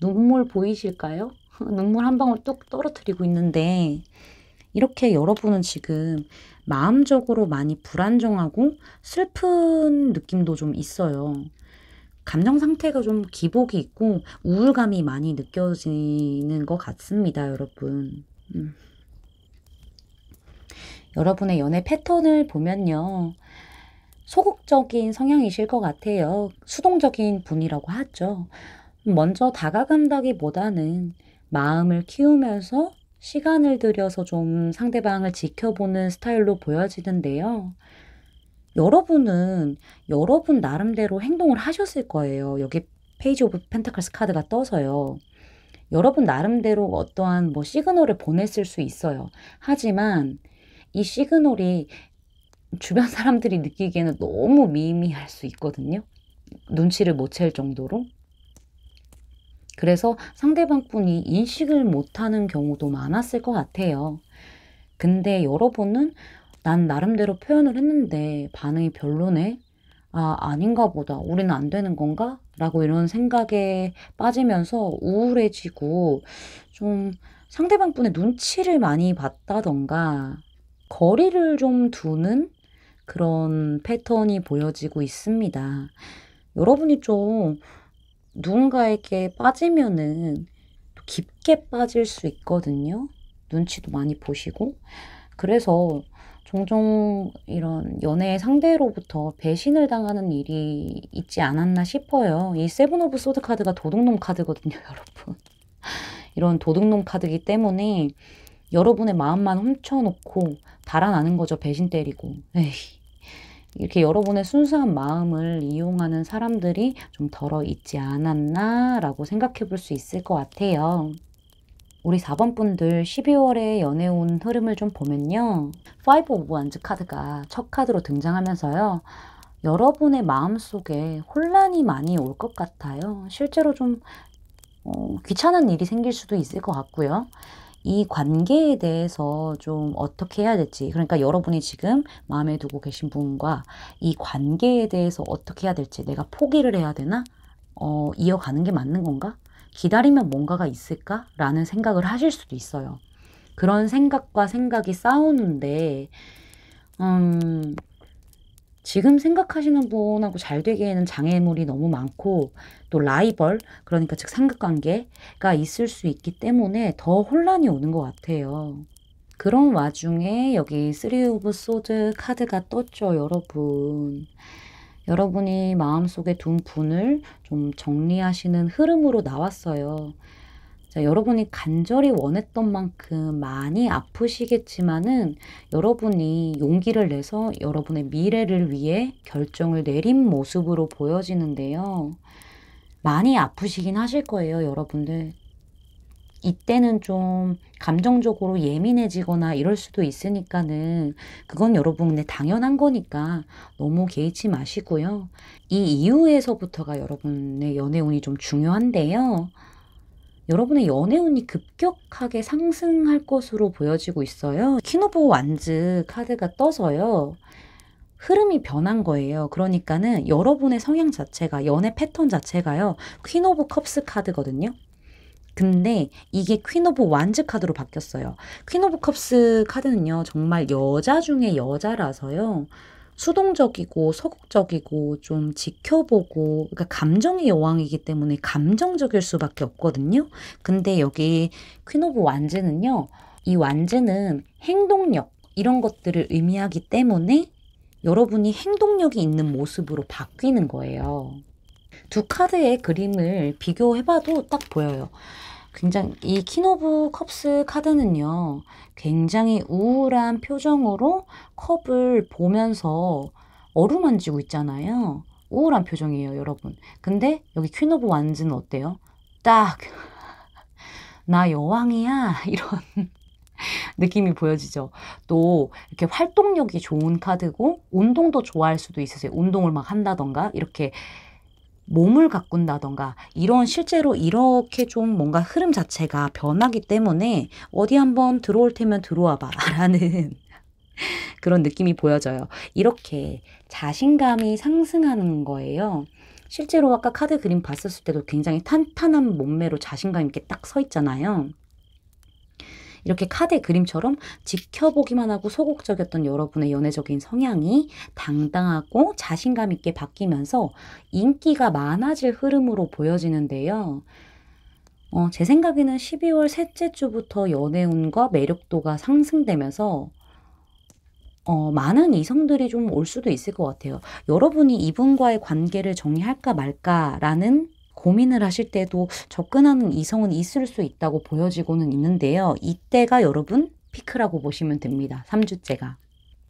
눈물 보이실까요? 눈물 한 방울 뚝 떨어뜨리고 있는데 이렇게 여러분은 지금 마음적으로 많이 불안정하고 슬픈 느낌도 좀 있어요. 감정 상태가 좀 기복이 있고 우울감이 많이 느껴지는 것 같습니다, 여러분. 여러분의 연애 패턴을 보면요. 소극적인 성향이실 것 같아요. 수동적인 분이라고 하죠. 먼저 다가간다기보다는 마음을 키우면서 시간을 들여서 좀 상대방을 지켜보는 스타일로 보여지는데요. 여러분은 여러분 나름대로 행동을 하셨을 거예요. 여기 페이지 오브 펜타클스 카드가 떠서요. 여러분 나름대로 어떠한 뭐 시그널을 보냈을 수 있어요. 하지만 이 시그널이 주변 사람들이 느끼기에는 너무 미미할 수 있거든요. 눈치를 못 챌 정도로. 그래서 상대방 분이 인식을 못하는 경우도 많았을 것 같아요. 근데 여러분은 난 나름대로 표현을 했는데 반응이 별로네? 아, 아닌가 보다. 우리는 안 되는 건가? 라고 이런 생각에 빠지면서 우울해지고 좀 상대방 분의 눈치를 많이 봤다던가 거리를 좀 두는 그런 패턴이 보여지고 있습니다. 여러분이 좀 누군가에게 빠지면은 깊게 빠질 수 있거든요. 눈치도 많이 보시고. 그래서 종종 이런 연애 상대로부터 배신을 당하는 일이 있지 않았나 싶어요. 이 세븐 오브 소드 카드가 도둑놈 카드거든요, 여러분. 이런 도둑놈 카드이기 때문에 여러분의 마음만 훔쳐놓고 달아나는 거죠. 배신 때리고. 에이. 이렇게 여러분의 순수한 마음을 이용하는 사람들이 좀 덜어 있지 않았나라고 생각해 볼 수 있을 것 같아요. 우리 4번 분들 12월에 연애 운 흐름을 좀 보면요. 5 오브 원즈 카드가 첫 카드로 등장하면서요. 여러분의 마음속에 혼란이 많이 올 것 같아요. 실제로 좀 귀찮은 일이 생길 수도 있을 것 같고요. 이 관계에 대해서 좀 어떻게 해야 될지, 그러니까 여러분이 지금 마음에 두고 계신 분과 이 관계에 대해서 어떻게 해야 될지, 내가 포기를 해야 되나? 이어가는 게 맞는 건가? 기다리면 뭔가가 있을까? 라는 생각을 하실 수도 있어요. 그런 생각과 생각이 싸우는데 지금 생각하시는 분하고 잘 되기에는 장애물이 너무 많고 또 라이벌, 그러니까 즉 삼각관계가 있을 수 있기 때문에 더 혼란이 오는 것 같아요. 그런 와중에 여기 3 오브 소드 카드가 떴죠, 여러분. 여러분이 마음속에 둔 분을 좀 정리하시는 흐름으로 나왔어요. 자, 여러분이 간절히 원했던 만큼 많이 아프시겠지만은 여러분이 용기를 내서 여러분의 미래를 위해 결정을 내린 모습으로 보여지는데요. 많이 아프시긴 하실 거예요, 여러분들. 이때는 좀 감정적으로 예민해지거나 이럴 수도 있으니까는 그건 여러분의 당연한 거니까 너무 개의치 마시고요. 이 이후에서부터가 여러분의 연애운이 좀 중요한데요. 여러분의 연애운이 급격하게 상승할 것으로 보여지고 있어요. 퀸 오브 완즈 카드가 떠서요. 흐름이 변한 거예요. 그러니까는 여러분의 성향 자체가, 연애 패턴 자체가요. 퀸 오브 컵스 카드거든요. 근데 이게 퀸 오브 완즈 카드로 바뀌었어요. 퀸 오브 컵스 카드는요. 정말 여자 중에 여자라서요. 수동적이고 소극적이고 좀 지켜보고, 그러니까 감정의 여왕이기 때문에 감정적일 수밖에 없거든요. 근데 여기 퀸 오브 완즈는요. 이 완즈는 행동력 이런 것들을 의미하기 때문에 여러분이 행동력이 있는 모습으로 바뀌는 거예요. 두 카드의 그림을 비교해봐도 딱 보여요. 굉장히 이 퀸 오브 컵스 카드는요, 굉장히 우울한 표정으로 컵을 보면서 어루만지고 있잖아요. 우울한 표정이에요, 여러분. 근데 여기 퀸 오브 완즈는 어때요? 딱 나 여왕이야 이런 느낌이 보여지죠. 또 이렇게 활동력이 좋은 카드고 운동도 좋아할 수도 있으세요. 운동을 막 한다던가 이렇게 몸을 가꾼다던가 이런 실제로 이렇게 좀 뭔가 흐름 자체가 변하기 때문에 어디 한번 들어올 테면 들어와 봐 라는 그런 느낌이 보여져요. 이렇게 자신감이 상승하는 거예요. 실제로 아까 카드 그림 봤었을 때도 굉장히 탄탄한 몸매로 자신감 있게 딱 서 있잖아요. 이렇게 카드의 그림처럼 지켜보기만 하고 소극적이었던 여러분의 연애적인 성향이 당당하고 자신감 있게 바뀌면서 인기가 많아질 흐름으로 보여지는데요. 제 생각에는 12월 셋째 주부터 연애운과 매력도가 상승되면서 많은 이성들이 좀 올 수도 있을 것 같아요. 여러분이 이분과의 관계를 정리할까 말까라는 고민을 하실 때도 접근하는 이성은 있을 수 있다고 보여지고는 있는데요. 이때가 여러분 피크라고 보시면 됩니다. 3주째가.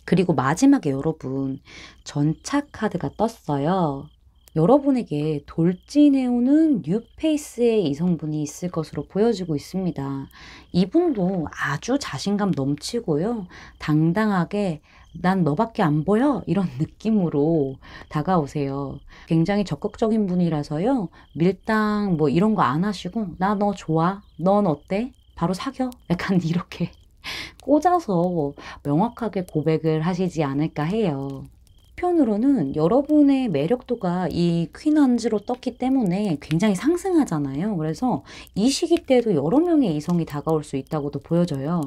그리고 마지막에 여러분 전차 카드가 떴어요. 여러분에게 돌진해오는 뉴페이스의 이성분이 있을 것으로 보여지고 있습니다. 이분도 아주 자신감 넘치고요. 당당하게 난 너밖에 안 보여 이런 느낌으로 다가오세요. 굉장히 적극적인 분이라서요. 밀당 뭐 이런 거 안 하시고 나 너 좋아? 넌 어때? 바로 사겨? 약간 이렇게 꽂아서 명확하게 고백을 하시지 않을까 해요. 한편으로는 여러분의 매력도가 이 퀸 원즈로 떴기 때문에 굉장히 상승하잖아요. 그래서 이 시기 때도 여러 명의 이성이 다가올 수 있다고도 보여져요.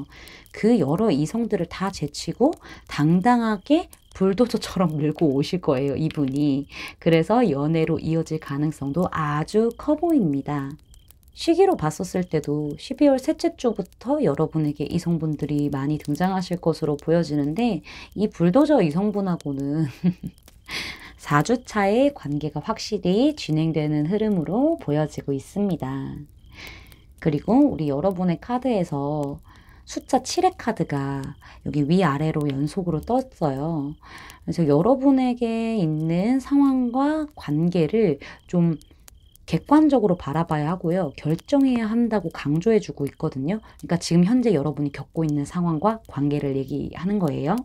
그 여러 이성들을 다 제치고 당당하게 불도저처럼 밀고 오실 거예요, 이분이. 그래서 연애로 이어질 가능성도 아주 커 보입니다. 시기로 봤었을 때도 12월 셋째 주부터 여러분에게 이성분들이 많이 등장하실 것으로 보여지는데 이 불도저 이성분하고는 4주 차에 관계가 확실히 진행되는 흐름으로 보여지고 있습니다. 그리고 우리 여러분의 카드에서 숫자 7의 카드가 여기 위아래로 연속으로 떴어요. 그래서 여러분에게 있는 상황과 관계를 좀 객관적으로 바라봐야 하고요. 결정해야 한다고 강조해주고 있거든요. 그러니까 지금 현재 여러분이 겪고 있는 상황과 관계를 얘기하는 거예요.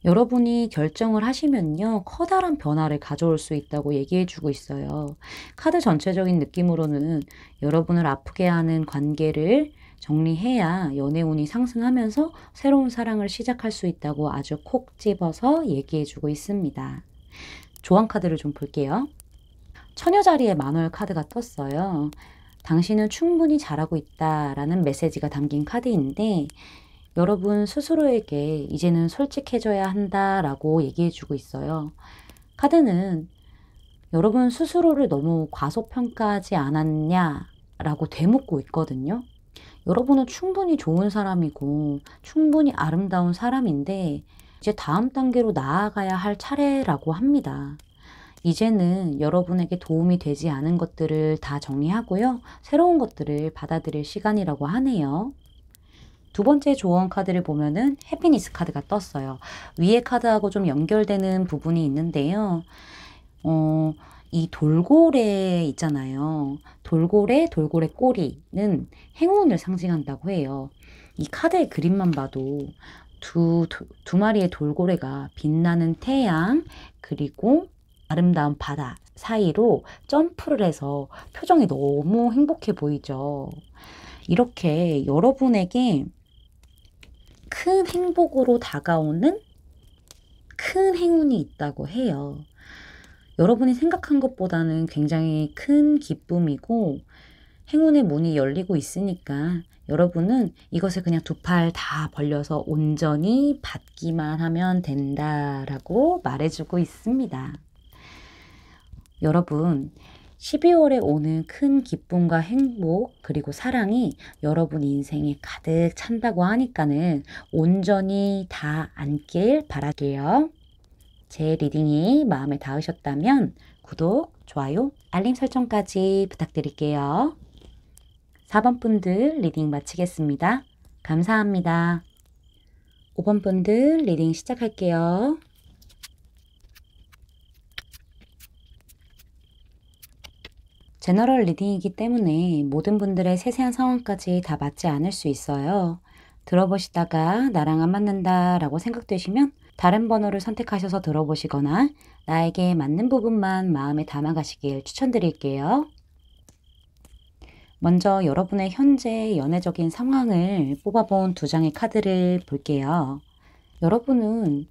여러분이 결정을 하시면요. 커다란 변화를 가져올 수 있다고 얘기해주고 있어요. 카드 전체적인 느낌으로는 여러분을 아프게 하는 관계를 정리해야 연애운이 상승하면서 새로운 사랑을 시작할 수 있다고 아주 콕 집어서 얘기해주고 있습니다. 조언 카드를 좀 볼게요. 처녀 자리에 만월 카드가 떴어요. 당신은 충분히 잘하고 있다라는 메시지가 담긴 카드인데 여러분 스스로에게 이제는 솔직해져야 한다라고 얘기해주고 있어요. 카드는 여러분 스스로를 너무 과소평가하지 않았냐라고 되묻고 있거든요. 여러분은 충분히 좋은 사람이고 충분히 아름다운 사람인데 이제 다음 단계로 나아가야 할 차례라고 합니다. 이제는 여러분에게 도움이 되지 않은 것들을 다 정리하고요. 새로운 것들을 받아들일 시간이라고 하네요. 두 번째 조언 카드를 보면은 해피니스 카드가 떴어요. 위에 카드하고 좀 연결되는 부분이 있는데요. 이 돌고래 있잖아요. 돌고래 꼬리는 행운을 상징한다고 해요. 이 카드의 그림만 봐도 두 마리의 돌고래가 빛나는 태양 그리고 아름다운 바다 사이로 점프를 해서 표정이 너무 행복해 보이죠. 이렇게 여러분에게 큰 행복으로 다가오는 큰 행운이 있다고 해요. 여러분이 생각한 것보다는 굉장히 큰 기쁨이고 행운의 문이 열리고 있으니까 여러분은 이것을 그냥 두 팔 다 벌려서 온전히 받기만 하면 된다라고 말해주고 있습니다. 여러분 12월에 오는 큰 기쁨과 행복 그리고 사랑이 여러분 인생에 가득 찬다고 하니까는 온전히 다 안길 바랄게요. 제 리딩이 마음에 닿으셨다면 구독, 좋아요, 알림 설정까지 부탁드릴게요. 4번 분들 리딩 마치겠습니다. 감사합니다. 5번 분들 리딩 시작할게요. 제너럴 리딩이기 때문에 모든 분들의 세세한 상황까지 다 맞지 않을 수 있어요. 들어보시다가 나랑 안 맞는다 라고 생각되시면 다른 번호를 선택하셔서 들어보시거나 나에게 맞는 부분만 마음에 담아가시길 추천드릴게요. 먼저 여러분의 현재 연애적인 상황을 뽑아본 2장의 카드를 볼게요. 여러분은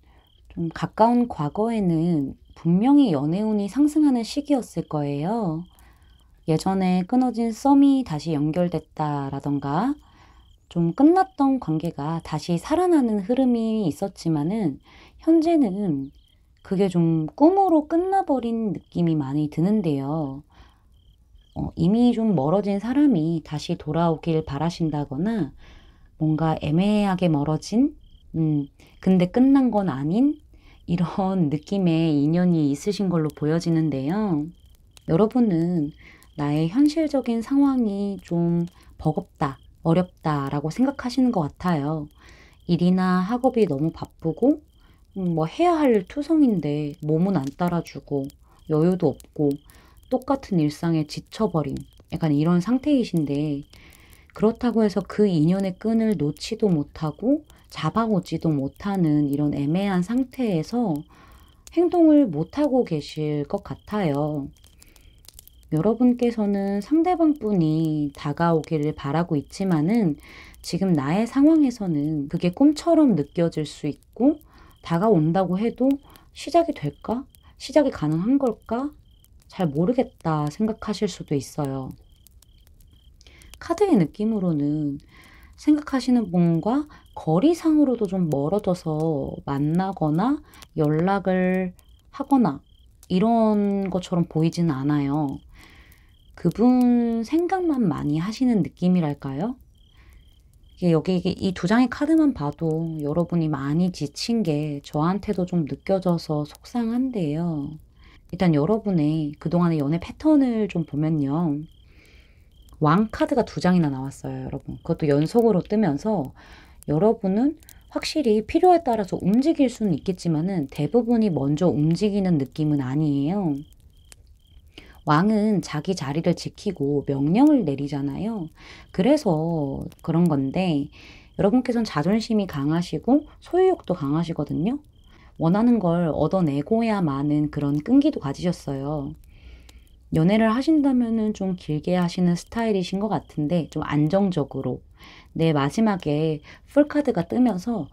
좀 가까운 과거에는 분명히 연애운이 상승하는 시기였을 거예요. 예전에 끊어진 썸이 다시 연결됐다라던가 좀 끝났던 관계가 다시 살아나는 흐름이 있었지만은 현재는 그게 좀 꿈으로 끝나버린 느낌이 많이 드는데요. 이미 좀 멀어진 사람이 다시 돌아오길 바라신다거나 뭔가 애매하게 멀어진 근데 끝난 건 아닌 이런 느낌의 인연이 있으신 걸로 보여지는데요. 여러분은 나의 현실적인 상황이 좀 버겁다, 어렵다라고 생각하시는 것 같아요. 일이나 학업이 너무 바쁘고 뭐 해야 할 투성인데 몸은 안 따라주고 여유도 없고 똑같은 일상에 지쳐버린 약간 이런 상태이신데 그렇다고 해서 그 인연의 끈을 놓지도 못하고 잡아오지도 못하는 이런 애매한 상태에서 행동을 못하고 계실 것 같아요. 여러분께서는 상대방 분이 다가오기를 바라고 있지만은 지금 나의 상황에서는 그게 꿈처럼 느껴질 수 있고 다가온다고 해도 시작이 될까? 시작이 가능한 걸까? 잘 모르겠다 생각하실 수도 있어요. 카드의 느낌으로는 생각하시는 분과 거리상으로도 좀 멀어져서 만나거나 연락을 하거나 이런 것처럼 보이지는 않아요. 그분 생각만 많이 하시는 느낌이랄까요? 여기 이 2장의 카드만 봐도 여러분이 많이 지친 게 저한테도 좀 느껴져서 속상한데요. 일단 여러분의 그동안의 연애 패턴을 좀 보면요. 왕 카드가 2장이나 나왔어요, 여러분. 그것도 연속으로 뜨면서 여러분은 확실히 필요에 따라서 움직일 수는 있겠지만은 대부분이 먼저 움직이는 느낌은 아니에요. 왕은 자기 자리를 지키고 명령을 내리잖아요. 그래서 그런 건데 여러분께서는 자존심이 강하시고 소유욕도 강하시거든요. 원하는 걸 얻어내고야마는 그런 끈기도 가지셨어요. 연애를 하신다면은 좀 길게 하시는 스타일이신 것 같은데 좀 안정적으로 내 마지막에 풀카드가 뜨면서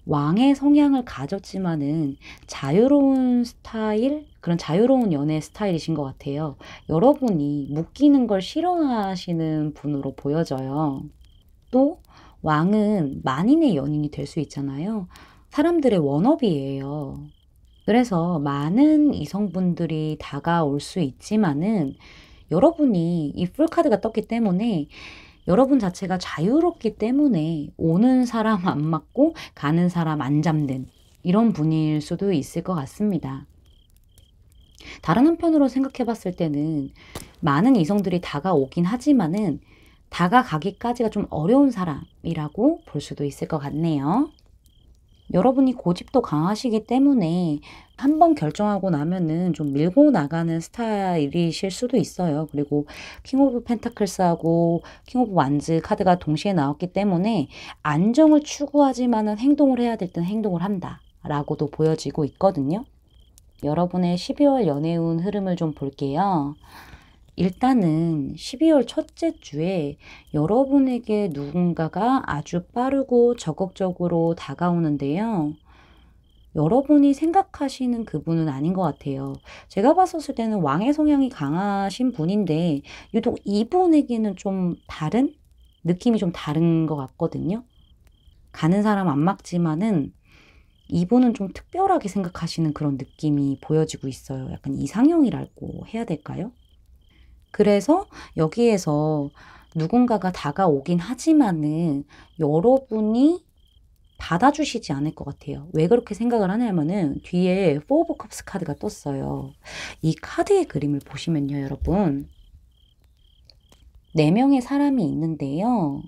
왕의 성향을 가졌지만은 자유로운 스타일, 그런 자유로운 연애 스타일이신 것 같아요. 여러분이 묶이는 걸 싫어하시는 분으로 보여져요. 또 왕은 만인의 연인이 될 수 있잖아요. 사람들의 워너비예요. 그래서 많은 이성분들이 다가올 수 있지만은 여러분이 이 풀카드가 떴기 때문에 여러분 자체가 자유롭기 때문에 오는 사람 안 맞고 가는 사람 안 잡는 이런 분일 수도 있을 것 같습니다. 다른 한편으로 생각해 봤을 때는 많은 이성들이 다가오긴 하지만은 다가가기까지가 좀 어려운 사람이라고 볼 수도 있을 것 같네요. 여러분이 고집도 강하시기 때문에 한번 결정하고 나면은 좀 밀고 나가는 스타일이실 수도 있어요. 그리고 킹 오브 펜타클스하고 킹 오브 완즈 카드가 동시에 나왔기 때문에 안정을 추구하지만은 행동을 해야 될 땐 행동을 한다 라고도 보여지고 있거든요. 여러분의 12월 연애운 흐름을 좀 볼게요. 일단은 12월 첫째 주에 여러분에게 누군가가 아주 빠르고 적극적으로 다가오는데요. 여러분이 생각하시는 그분은 아닌 것 같아요. 제가 봤었을 때는 왕의 성향이 강하신 분인데 유독 이분에게는 좀 다른 느낌이 좀 다른 것 같거든요. 가는 사람 안 막지만은 이분은 좀 특별하게 생각하시는 그런 느낌이 보여지고 있어요. 약간 이상형이라고 해야 될까요? 그래서 여기에서 누군가가 다가오긴 하지만은 여러분이 받아주시지 않을 것 같아요. 왜 그렇게 생각을 하냐면은 뒤에 포 오브 컵스 카드가 떴어요. 이 카드의 그림을 보시면요, 여러분. 4명의 사람이 있는데요.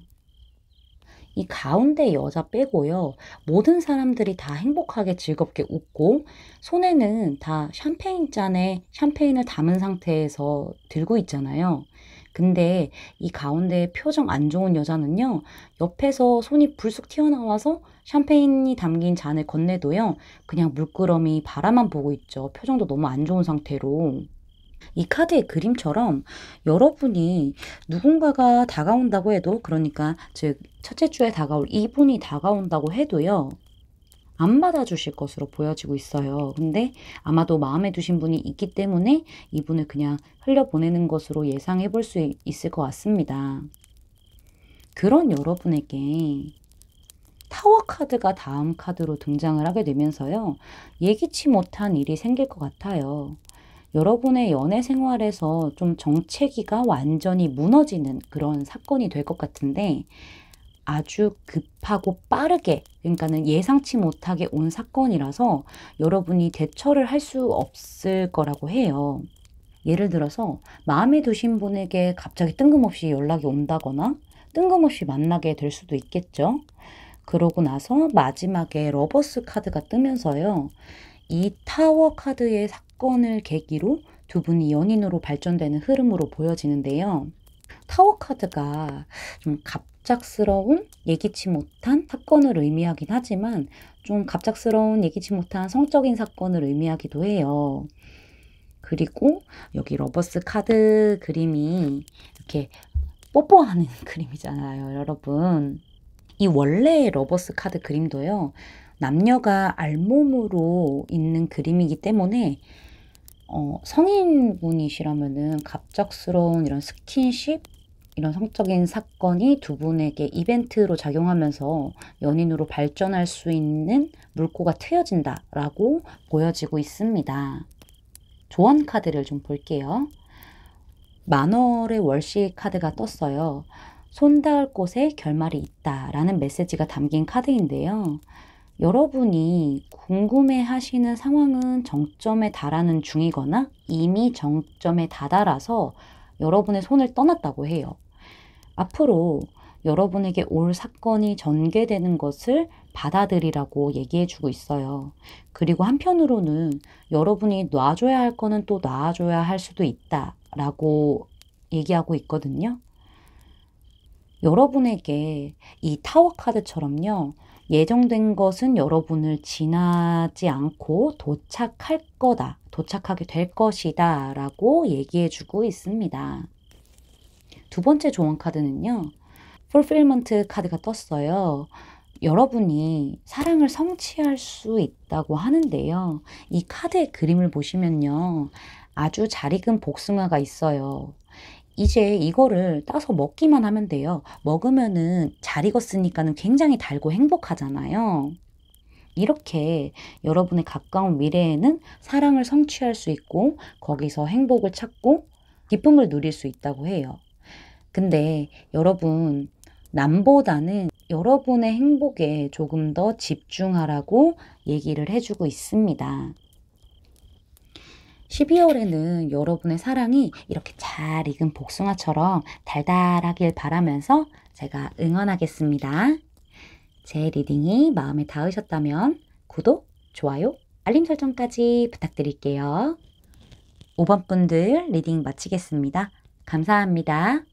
이 가운데 여자 빼고요. 모든 사람들이 다 행복하게 즐겁게 웃고 손에는 다 샴페인 잔에 샴페인을 담은 상태에서 들고 있잖아요. 근데 이 가운데 표정 안 좋은 여자는요. 옆에서 손이 불쑥 튀어나와서 샴페인이 담긴 잔을 건네도요. 그냥 물끄러미 바라만 보고 있죠. 표정도 너무 안 좋은 상태로. 이 카드의 그림처럼 여러분이 누군가가 다가온다고 해도, 그러니까 즉 첫째 주에 다가올 이분이 다가온다고 해도요. 안 받아주실 것으로 보여지고 있어요. 근데 아마도 마음에 두신 분이 있기 때문에 이분을 그냥 흘려보내는 것으로 예상해 볼 수 있을 것 같습니다. 그런 여러분에게 타워 카드가 다음 카드로 등장을 하게 되면서요. 예기치 못한 일이 생길 것 같아요. 여러분의 연애 생활에서 좀 정체기가 완전히 무너지는 그런 사건이 될 것 같은데, 아주 급하고 빠르게, 그러니까는 예상치 못하게 온 사건이라서 여러분이 대처를 할 수 없을 거라고 해요. 예를 들어서 마음에 두신 분에게 갑자기 뜬금없이 연락이 온다거나 뜬금없이 만나게 될 수도 있겠죠. 그러고 나서 마지막에 러버스 카드가 뜨면서요. 이 타워 카드의 사건을 계기로 두 분이 연인으로 발전되는 흐름으로 보여지는데요. 타워 카드가 좀 갑작스러운 예기치 못한 사건을 의미하긴 하지만 좀 갑작스러운 예기치 못한 성적인 사건을 의미하기도 해요. 그리고 여기 러버스 카드 그림이 이렇게 뽀뽀하는 그림이잖아요, 여러분. 이 원래의 러버스 카드 그림도요. 남녀가 알몸으로 있는 그림이기 때문에 성인분이시라면은 갑작스러운 이런 스킨십, 이런 성적인 사건이 두 분에게 이벤트로 작용하면서 연인으로 발전할 수 있는 물꼬가 트여진다라고 보여지고 있습니다. 조언 카드를 좀 볼게요. 만월의 월시 카드가 떴어요. 손 닿을 곳에 결말이 있다라는 메시지가 담긴 카드인데요. 여러분이 궁금해 하시는 상황은 정점에 달하는 중이거나 이미 정점에 다다라서 여러분의 손을 떠났다고 해요. 앞으로 여러분에게 올 사건이 전개되는 것을 받아들이라고 얘기해주고 있어요. 그리고 한편으로는 여러분이 놔줘야 할 거는 또 놔줘야 할 수도 있다라고 얘기하고 있거든요. 여러분에게 이 타워 카드처럼요. 예정된 것은 여러분을 지나지 않고 도착할 거다, 도착하게 될 것이다 라고 얘기해주고 있습니다. 두 번째 조언 카드는요. 풀필먼트 카드가 떴어요. 여러분이 사랑을 성취할 수 있다고 하는데요. 이 카드의 그림을 보시면요. 아주 잘 익은 복숭아가 있어요. 이제 이거를 따서 먹기만 하면 돼요. 먹으면은 잘 익었으니까는 굉장히 달고 행복하잖아요. 이렇게 여러분의 가까운 미래에는 사랑을 성취할 수 있고 거기서 행복을 찾고 기쁨을 누릴 수 있다고 해요. 근데 여러분, 남보다는 여러분의 행복에 조금 더 집중하라고 얘기를 해주고 있습니다. 12월에는 여러분의 사랑이 이렇게 잘 익은 복숭아처럼 달달하길 바라면서 제가 응원하겠습니다. 제 리딩이 마음에 닿으셨다면 구독, 좋아요, 알림 설정까지 부탁드릴게요. 5번 분들 리딩 마치겠습니다. 감사합니다.